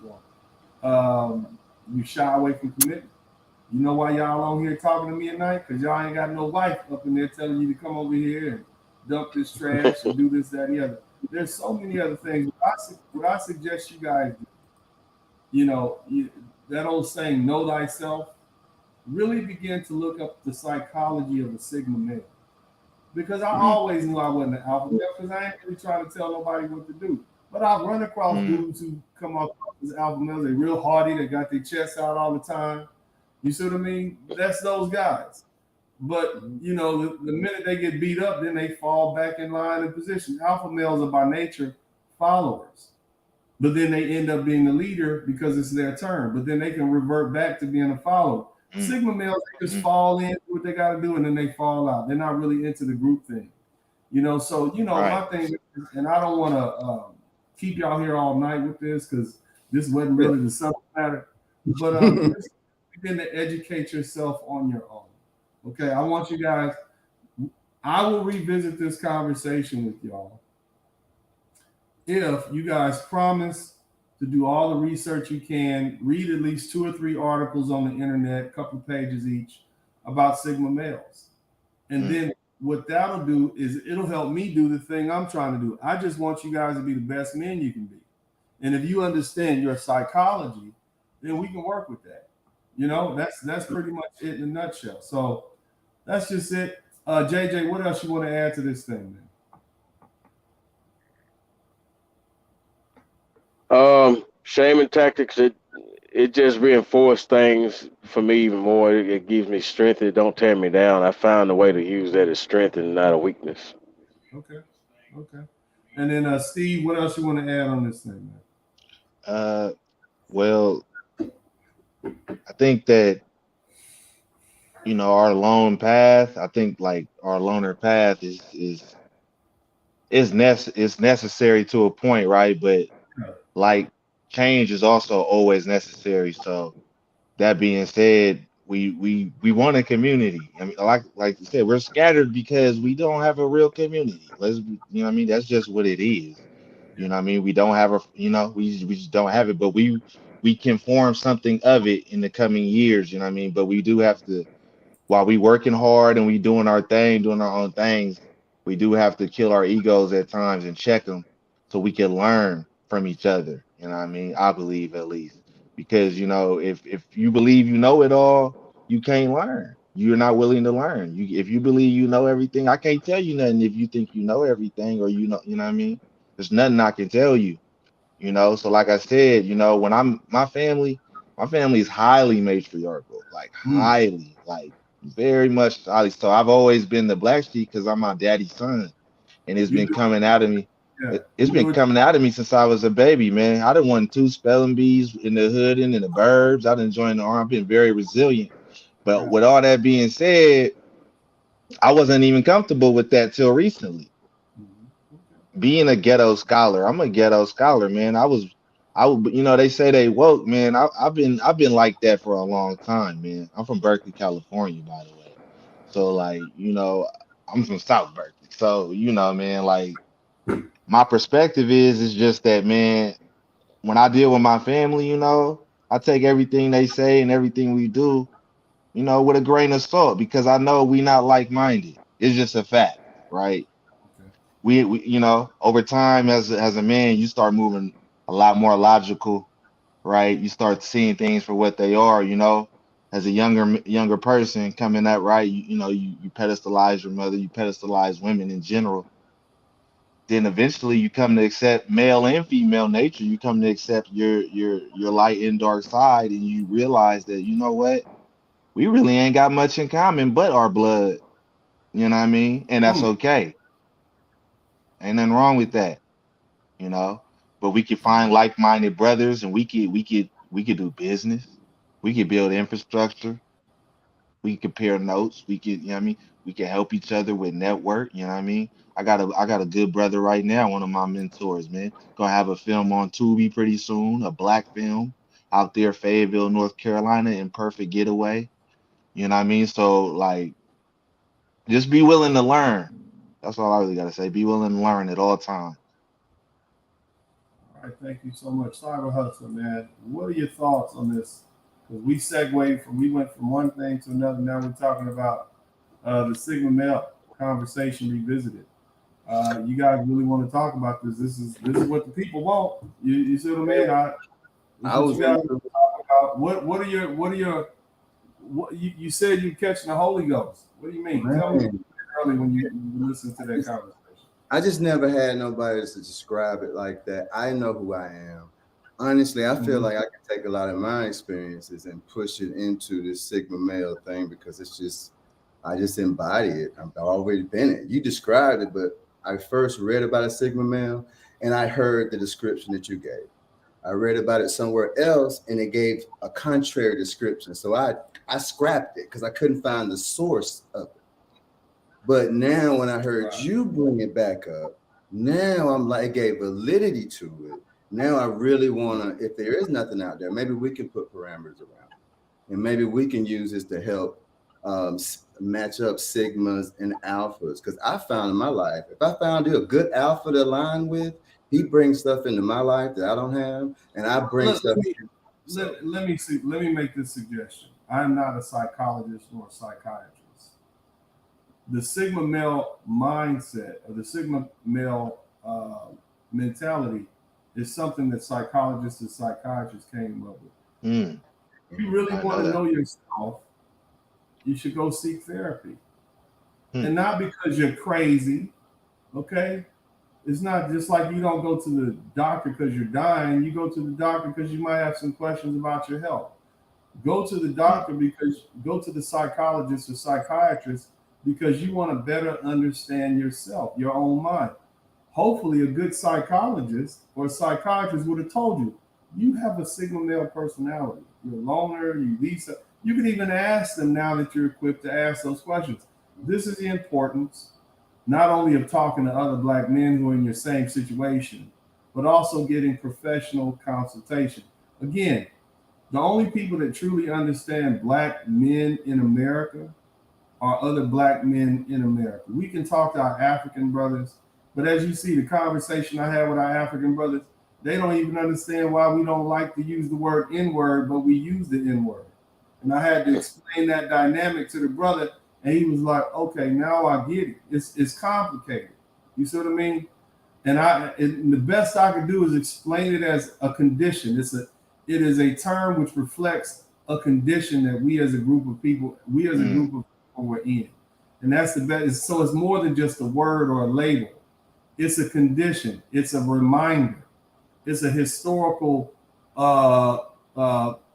going. You shy away from commitment. You know why y'all on here talking to me at night? Because y'all ain't got no wife up in there telling you to come over here and dump this trash and do this, that, and the other. There's so many other things. What I suggest you guys do, you know, that old saying, know thyself, really begin to look up the psychology of a Sigma male. Because I always knew I wasn't an alpha male, because I ain't really trying to tell nobody what to do. But I've run across dudes who come up as alpha males. They're real hardy. They got their chests out all the time. You see what I mean? That's those guys. But, you know, the minute they get beat up, then they fall back in line and position. Alpha males are by nature followers. But then they end up being the leader because it's their turn. But then they can revert back to being a follower. Sigma males, they just fall in, do what they got to do, and then they fall out. They're not really into the group thing. You know, so, you know, my thing, and I don't want to keep y'all here all night with this, because this wasn't really the subject matter. But begin to educate yourself on your own. Okay, I want you guys, I will revisit this conversation with y'all if you guys promise to do all the research you can, read at least 2 or 3 articles on the internet, a couple of pages each, about Sigma males. And then what that'll do is it'll help me do the thing I'm trying to do. I just want you guys to be the best men you can be. And if you understand your psychology, then we can work with that. You know, that's pretty much it in a nutshell. So that's just it. JJ, what else you want to add to this thing, man? Shaming tactics, it just reinforced things for me even more. It gives me strength. It don't tear me down. I found a way to use that as strength and not a weakness. Okay. And then Steve, what else you want to add on this thing, man? Well, I think that, you know, our lone path, I think like our loner path is necessary to a point, right? But like change is also always necessary. So that being said, we want a community. I mean, like you said, we're scattered because we don't have a real community. You know what I mean? That's just what it is. You know what I mean? We don't have we just don't have it, but we can form something of it in the coming years, you know what I mean? But we do have to, while we working hard and we doing our thing, doing our own things, we do have to kill our egos at times and check them so we can learn from each other. You know what I mean? I believe, at least, because, you know, if you believe you know it all, you can't learn. You're not willing to learn. If you believe you know everything, I can't tell you nothing if you think you know everything, or you know what I mean? There's nothing I can tell you, you know? So like I said, you know, when my family is highly matriarchal, like highly, like very much highly. So I've always been the black sheep because I'm my daddy's son, and it's been coming out of me. It's been coming out of me since I was a baby, man. I done won 2 spelling bees in the hood and in the burbs. I done joined the army. I've been very resilient. But with all that being said, I wasn't even comfortable with that till recently. Being a ghetto scholar, I'm a ghetto scholar, man. I would, you know, they say they woke, man. I've been like that for a long time, man. I'm from Berkeley, California, by the way. So like, you know, I'm from South Berkeley. So, you know, man, like, my perspective is just that, man, when I deal with my family, you know, I take everything they say and everything we do, you know, with a grain of salt because I know we not like-minded. It's just a fact, right? Okay. We you know, over time as a man, you start moving a lot more logical, right? You start seeing things for what they are, you know. As a younger person coming up, right? You know, you pedestalize your mother, you pedestalize women in general. Then eventually you come to accept male and female nature. You come to accept your light and dark side, and you realize that you know what, we really ain't got much in common but our blood. You know what I mean? And that's okay. Ain't nothing wrong with that, you know. But we could find like-minded brothers, and we could do business. We could build infrastructure. We could compare notes. We could, you know what I mean? We could help each other with network. You know what I mean? I got a good brother right now, one of my mentors, man. Gonna have a film on Tubi pretty soon, a black film out there, Fayetteville, North Carolina, in Perfect Getaway. You know what I mean? So like, just be willing to learn. That's all I really gotta say. Be willing to learn at all times. All right, thank you so much. Cyber Hustler, man. What are your thoughts on this? Because we went from one thing to another. Now we're talking about the Sigma male conversation revisited. You guys really want to talk about this? This is what the people want. You see what I mean? I was talk about. What are your you said you're catching the Holy Ghost. What do you mean? Tell me early when you listen to that conversation. I just never had nobody to describe it like that. I know who I am. Honestly, I feel like I can take a lot of my experiences and push it into this Sigma male thing because it's just, I just embody it. I've already been it. You described it, but I first read about a Sigma male and I heard the description that you gave. I read about it somewhere else and it gave a contrary description. So I scrapped it because I couldn't find the source of it. But now when I heard you bring it back up, now I'm like, it gave validity to it. Now I really want to, if there is nothing out there, maybe we can put parameters around it. And maybe we can use this to help match up sigmas and alphas. Because I found in my life, if I found a good alpha to align with, he brings stuff into my life that I don't have, and I bring stuff. Let me make this suggestion. I'm not a psychologist nor a psychiatrist. The Sigma male mindset or the Sigma male mentality is something that psychologists and psychiatrists came up with. If you really want to know yourself, you should go seek therapy. And not because you're crazy, okay? It's not just like you don't go to the doctor because you're dying. You go to the doctor because you might have some questions about your health. Go to the doctor go to the psychologist or psychiatrist because you want to better understand yourself, your own mind. Hopefully a good psychologist or psychiatrist would have told you, you have a Sigma male personality. You're a loner, you can even ask them now that you're equipped to ask those questions. This is the importance not only of talking to other Black men who are in your same situation, but also getting professional consultation. Again, the only people that truly understand Black men in America are other Black men in America. We can talk to our African brothers, but as you see, the conversation I had with our African brothers, they don't even understand why we don't like to use the word N-word, but we use the N-word. And I had to explain that dynamic to the brother, and he was like, okay, now I get it. It's complicated. You see what I mean? And the best I could do is explain it as a condition. It is a term which reflects a condition that we as a group of people, we're in. And that's the best. So it's more than just a word or a label. It's a condition. It's a reminder. It's a historical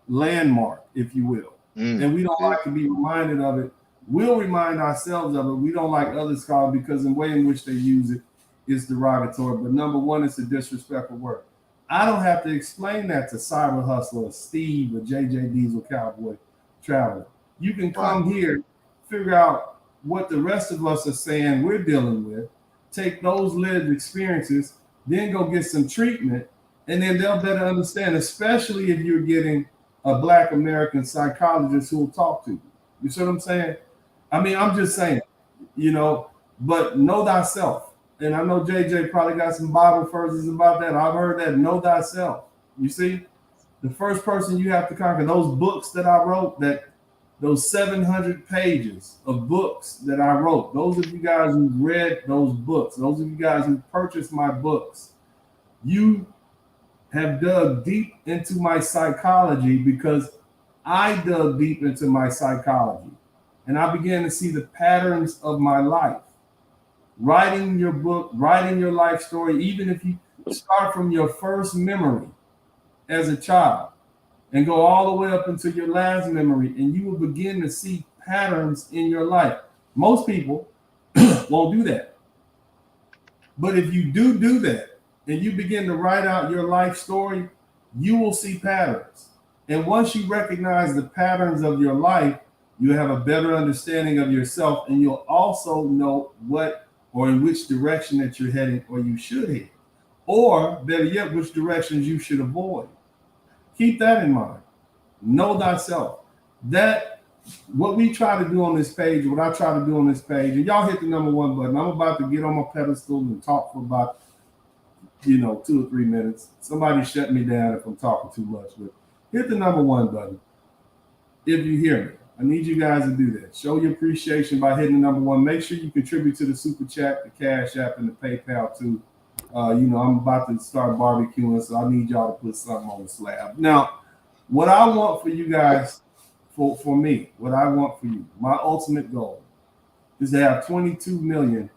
landmark, if you will. And we don't like to be reminded of it. We'll remind ourselves of it. We don't like other scholars because the way in which they use it is derogatory. But number one, it's a disrespectful word. I don't have to explain that to Cyber Hustler or Steve or JJ Diesel Cowboy Traveler. You can come here, figure out what the rest of us are saying we're dealing with, take those lived experiences, then go get some treatment, and then they'll better understand, especially if you're getting a Black American psychologist who will talk to you. You see what I'm saying? I mean, I'm just saying, but know thyself. And I know JJ probably got some Bible verses about that. I've heard that, know thyself. You see, the first person you have to conquer, those books that I wrote, those 700 pages of books that I wrote, those of you guys who read those books, those of you guys who purchased my books, you have dug deep into my psychology because I dug deep into my psychology. And I began to see the patterns of my life. Writing your book, writing your life story, even if you start from your first memory as a child and go all the way up into your last memory, and you will begin to see patterns in your life. Most people won't do that. But if you do that, and you begin to write out your life story, you will see patterns. And once you recognize the patterns of your life, you have a better understanding of yourself, and you'll also know what or in which direction that you're heading or you should head, or better yet, which directions you should avoid. Keep that in mind. Know thyself. That what we try to do on this page, what I try to do on this page, and y'all hit the number 1 button. I'm about to get on my pedestal and talk for about 2 or 3 minutes. Somebody shut me down if I'm talking too much, but hit the number 1 button if you hear me. I need you guys to do that. Show your appreciation by hitting the number 1. Make sure you contribute to the Super Chat, the Cash App, and the PayPal too. I'm about to start barbecuing, so I need y'all to put something on the slab. Now, what I want for you guys, for me, what I want for you, my ultimate goal is to have 22 million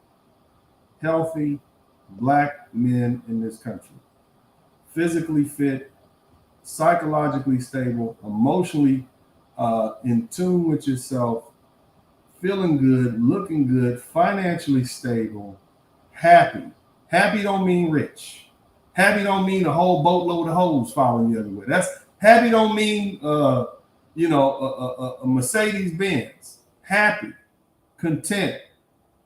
healthy Black men in this country. Physically fit, psychologically stable, emotionally in tune with yourself, feeling good, looking good, financially stable, happy. Happy don't mean rich. Happy don't mean a whole boatload of hoes following you everywhere. That's happy don't mean a Mercedes Benz. Happy, content,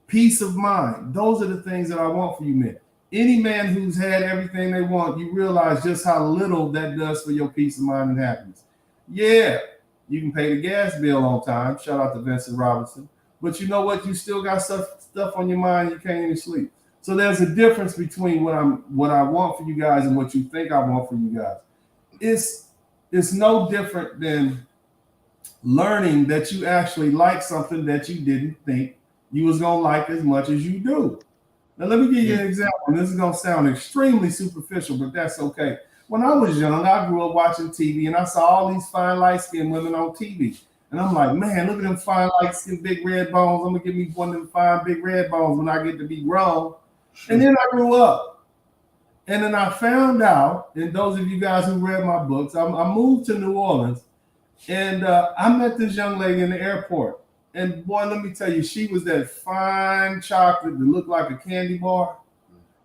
peace of mind. Those are the things that I want for you men. Any man who's had everything they want, you realize just how little that does for your peace of mind and happiness. Yeah, you can pay the gas bill on time. Shout out to Vincent Robinson. But you know what? You still got stuff on your mind. You can't even sleep. So there's a difference between what I want for you guys and what you think I want for you guys. It's no different than learning that you actually like something that you didn't think you was gonna like as much as you do. Now let me give you an example. And this is gonna sound extremely superficial, but that's okay. When I was young, I grew up watching TV, and I saw all these fine light-skinned women on TV. And I'm like, man, look at them fine light-skinned big red bones. I'm gonna give me one of them fine big red bones when I get to be grown. And then I grew up. And then I found out, and those of you guys who read my books, I moved to New Orleans, and I met this young lady in the airport. And boy, let me tell you, she was that fine chocolate that looked like a candy bar.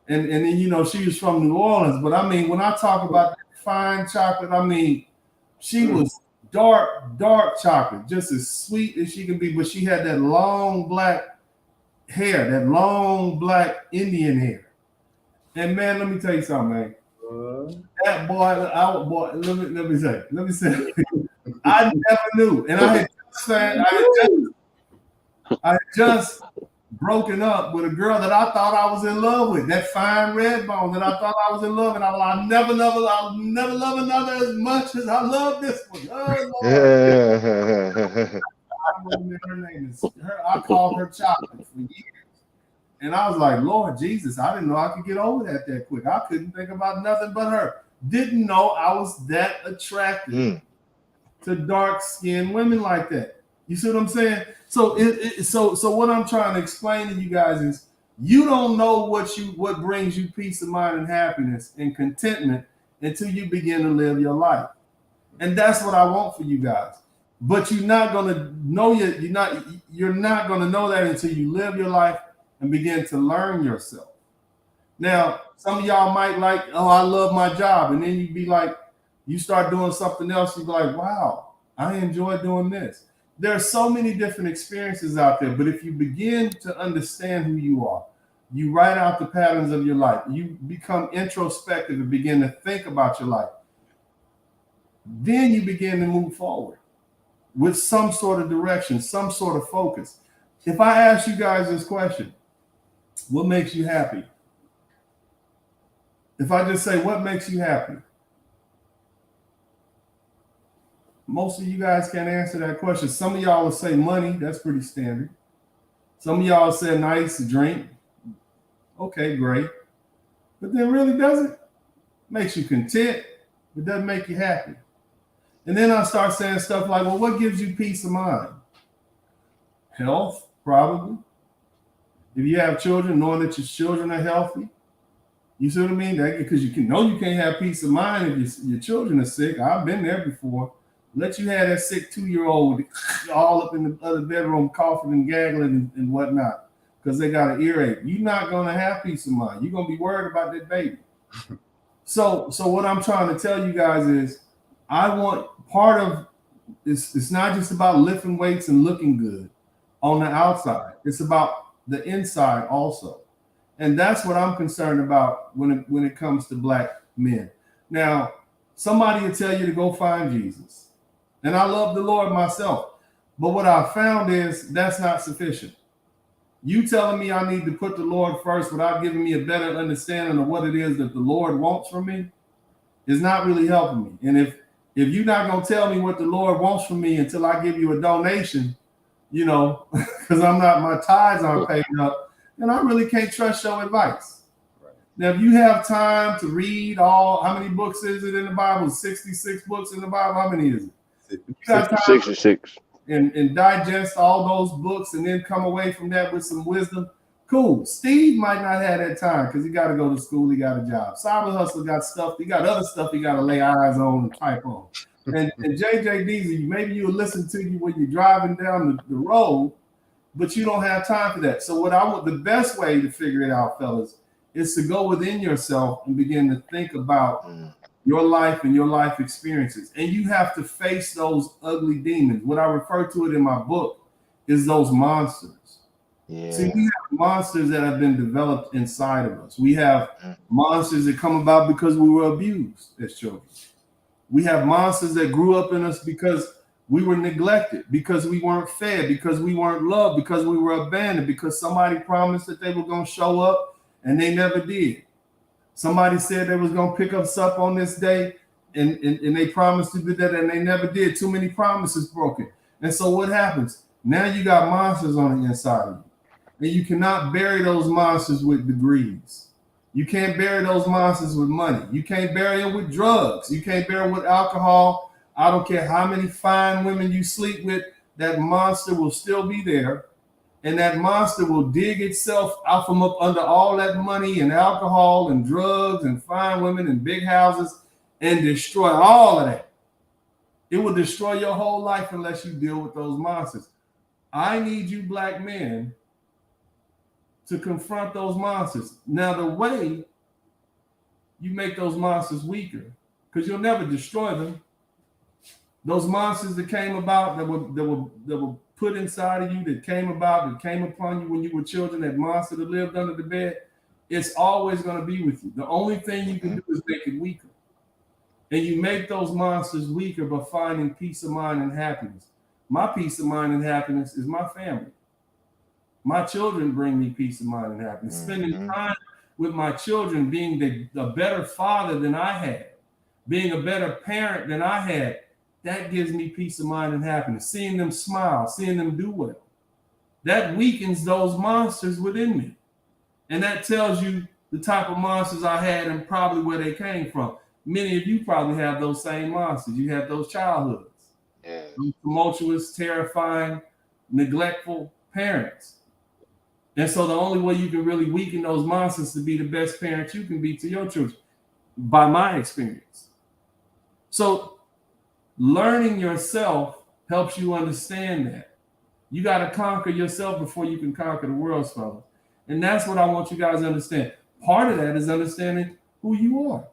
And then, she was from New Orleans. But I mean, when I talk about that fine chocolate, I mean, she was dark chocolate, just as sweet as she can be. But she had that long black hair, that long black Indian hair. And man, let me tell you something, man. That boy, let me say, I never knew. And I had just broken up with a girl that I thought I was in love with, that fine red bone that I thought I was in love with. I'll never love another as much as I love this one. Oh, Lord. Her name is I called her Chocolate for years. And I was like, Lord Jesus, I didn't know I could get over that quick. I couldn't think about nothing but her. Didn't know I was that attracted to dark-skinned women like that. You see what I'm saying? So so what I'm trying to explain to you guys is you don't know what brings you peace of mind and happiness and contentment until you begin to live your life. And that's what I want for you guys. But you're not gonna know you're not gonna know that until you live your life and begin to learn yourself. Now, some of y'all might like, oh, I love my job, and then you be like, you start doing something else, you be like, wow, I enjoy doing this. There are so many different experiences out there, but if you begin to understand who you are, you write out the patterns of your life, you become introspective and begin to think about your life, then you begin to move forward with some sort of direction, some sort of focus. If I ask you guys this question, what makes you happy? If I just say, what makes you happy? most of you guys can't answer that question. Some of y'all will say money. That's pretty standard. Some of y'all say nice drink. Okay, great. But then really doesn't. Makes you content. It doesn't make you happy. And then I start saying stuff like, well, what gives you peace of mind? Health, probably. If you have children, knowing that your children are healthy. You see what I mean? Because you can't have peace of mind if your children are sick. I've been there before. Let you have that sick 2-year-old all up in the other bedroom coughing and gagging and whatnot because they got an earache. You're not going to have peace of mind. You're going to be worried about that baby. So what I'm trying to tell you guys is I want part of it's not just about lifting weights and looking good on the outside. It's about the inside also. And that's what I'm concerned about when it comes to black men. Now, somebody will tell you to go find Jesus. And I love the Lord myself. But what I found is that's not sufficient. You telling me I need to put the Lord first without giving me a better understanding of what it is that the Lord wants from me is not really helping me. And if you're not going to tell me what the Lord wants from me until I give you a donation, because my tithes aren't paid up, then I really can't trust your advice. Right. Now, if you have time to read how many books is it in the Bible? 66 books in the Bible. How many is it? 66. And digest all those books and then come away from that with some wisdom. Cool. Steve might not have that time because he got to go to school. He got a job. Cyber Hustle got stuff. He got other stuff he got to lay eyes on and type on. And JJ Deezy, maybe you'll listen to you when you're driving down the road, but you don't have time for that. So the best way to figure it out, fellas, is to go within yourself and begin to think about your life and your life experiences. And you have to face those ugly demons. What I refer to it in my book is those monsters. Yeah. See, we have monsters that have been developed inside of us. We have monsters that come about because we were abused as children. We have monsters that grew up in us because we were neglected, because we weren't fed, because we weren't loved, because we were abandoned, because somebody promised that they were going to show up and they never did. Somebody said they was going to pick us up on this day and they promised to do that and they never did. Too many promises broken. And so what happens? Now you got monsters on the inside of you. And you cannot bury those monsters with degrees. You can't bury those monsters with money. You can't bury them with drugs. You can't bury them with alcohol. I don't care how many fine women you sleep with, that monster will still be there. And that monster will dig itself out from up under all that money and alcohol and drugs and fine women and big houses and destroy all of that. It will destroy your whole life unless you deal with those monsters. I need you black men to confront those monsters. Now, the way you make those monsters weaker, because you'll never destroy them. Those monsters that came about, that were put inside of you, that came upon you when you were children, that monster that lived under the bed, it's always going to be with you. The only thing you can do is make it weaker. And you make those monsters weaker by finding peace of mind and happiness. My peace of mind and happiness is my family. My children bring me peace of mind and happiness. Spending time with my children, being a better father than I had, being a better parent than I had, that gives me peace of mind and happiness. Seeing them smile, seeing them do well. That weakens those monsters within me. And that tells you the type of monsters I had and probably where they came from. Many of you probably have those same monsters. You have those childhoods. Yeah. Those tumultuous, terrifying, neglectful parents. And so the only way you can really weaken those monsters to be the best parent you can be to your children, by my experience. So learning yourself helps you understand that. You got to conquer yourself before you can conquer the world's fellas. And that's what I want you guys to understand. Part of that is understanding who you are.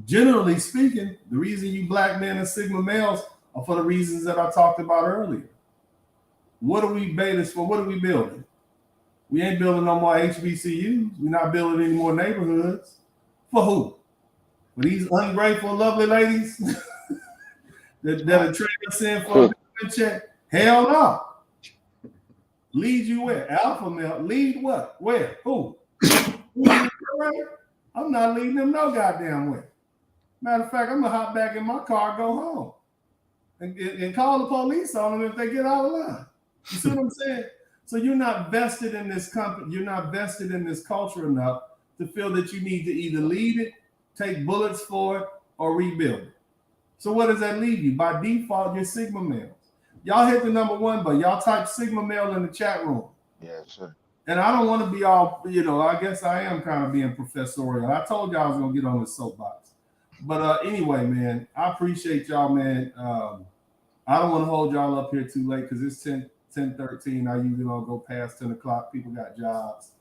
Generally speaking, the reason you black men and Sigma males are for the reasons that I talked about earlier. What are we bathers for? What are we building? We ain't building no more HBCUs. We're not building any more neighborhoods. For who? For these ungrateful, lovely ladies that are trading us in for a check? Hell no. Lead you where? Alpha male. Lead what? Where? Who? I'm not leading them no goddamn way. Matter of fact, I'm going to hop back in my car and go home. and call the police on them if they get out of line. You see what I'm saying? So you're not vested in this company. You're not vested in this culture enough to feel that you need to either lead it, take bullets for it, or rebuild it. So what does that leave you? By default, you're Sigma males. Y'all hit the number 1, but y'all type Sigma male in the chat room. Yeah, sure. And I don't want to be all, I guess I am kind of being professorial. I told y'all I was going to get on the soapbox. But anyway, man, I appreciate y'all, man. I don't want to hold y'all up here too late because it's 10:13. I usually don't go past 10 o'clock. People got jobs.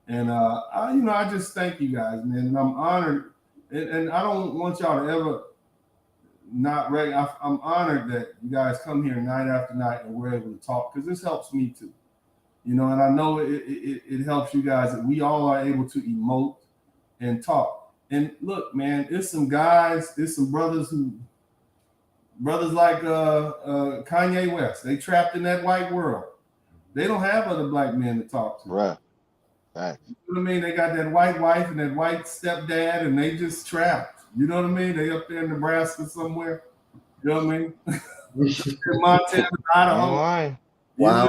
And, I just thank you guys, man. And I'm honored. And I don't want y'all to ever not ready. I'm honored that you guys come here night after night and we're able to talk because this helps me too. And I know it helps you guys that we all are able to emote and talk. And look, man, there's some guys, there's some brothers like Kanye West. They trapped in that white world. They don't have other black men to talk to. Right. Right. You know what I mean? They got that white wife and that white stepdad, and they just trapped. You know what I mean? They up there in Nebraska somewhere. You know what I mean? Montana, Idaho. Wow.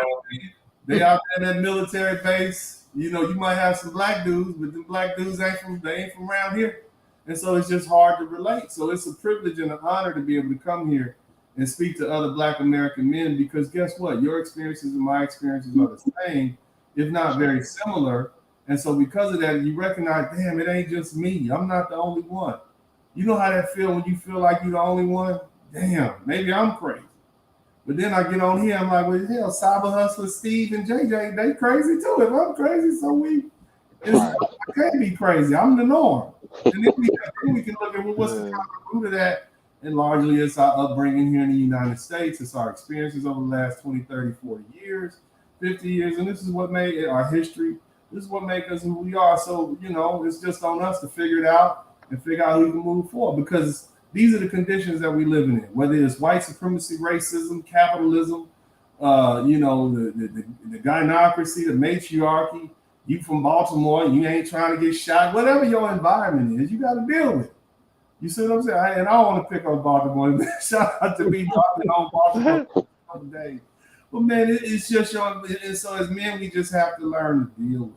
They out there in that military base. You might have some black dudes, but the black dudes ain't from around here. And so it's just hard to relate. So it's a privilege and an honor to be able to come here and speak to other Black American men because guess what? Your experiences and my experiences are the same, if not very similar. And so because of that, you recognize, damn, it ain't just me. I'm not the only one. You know how that feel when you feel like you're the only one? Damn, maybe I'm crazy. But then I get on here, I'm like, well, hell, Cyber Hustler, Steve, and JJ, they crazy too. If I'm crazy, I can't be crazy. I'm the norm. And then we can look at what's the common root of that. And largely it's our upbringing here in the United States. It's our experiences over the last 20, 30, 40 years, 50 years. And this is what made it our history. This is what makes us who we are. So, it's just on us to figure it out and figure out how we can move forward because these are the conditions that we live in, whether it's white supremacy, racism, capitalism, the gynocracy, the matriarchy. You from Baltimore, you ain't trying to get shot. Whatever your environment is, you got to deal with it. You see what I'm saying? And I don't want to pick on Baltimore. Shout out to me talking on Baltimore other day. But man, it's just and so as men, we just have to learn to deal with it.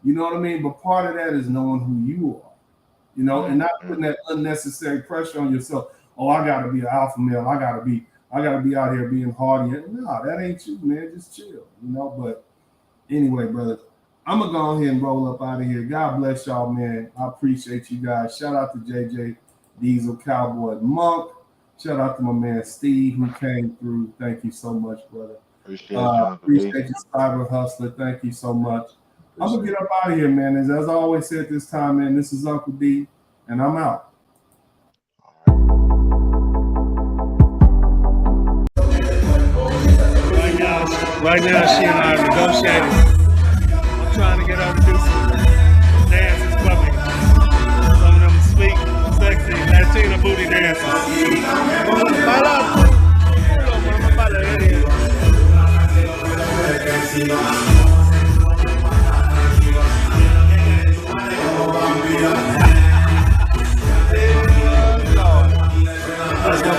You know what I mean? But part of that is knowing who you are, and not putting that unnecessary pressure on yourself. Oh, I gotta be an alpha male. I gotta be out here being hardy. No, that ain't you, man. Just chill, But anyway, brother, I'm gonna go ahead and roll up out of here. God bless y'all, man. I appreciate you guys. Shout out to JJ Diesel, Cowboy Monk. Shout out to my man Steve who came through. Thank you so much, brother. Appreciate you, Cyber Hustler. Thank you so much. I'm gonna get up out of here, man. As I always say at this time, man, this is Uncle D, and I'm out. Right now, she and I are negotiating. I'm trying to get her to do some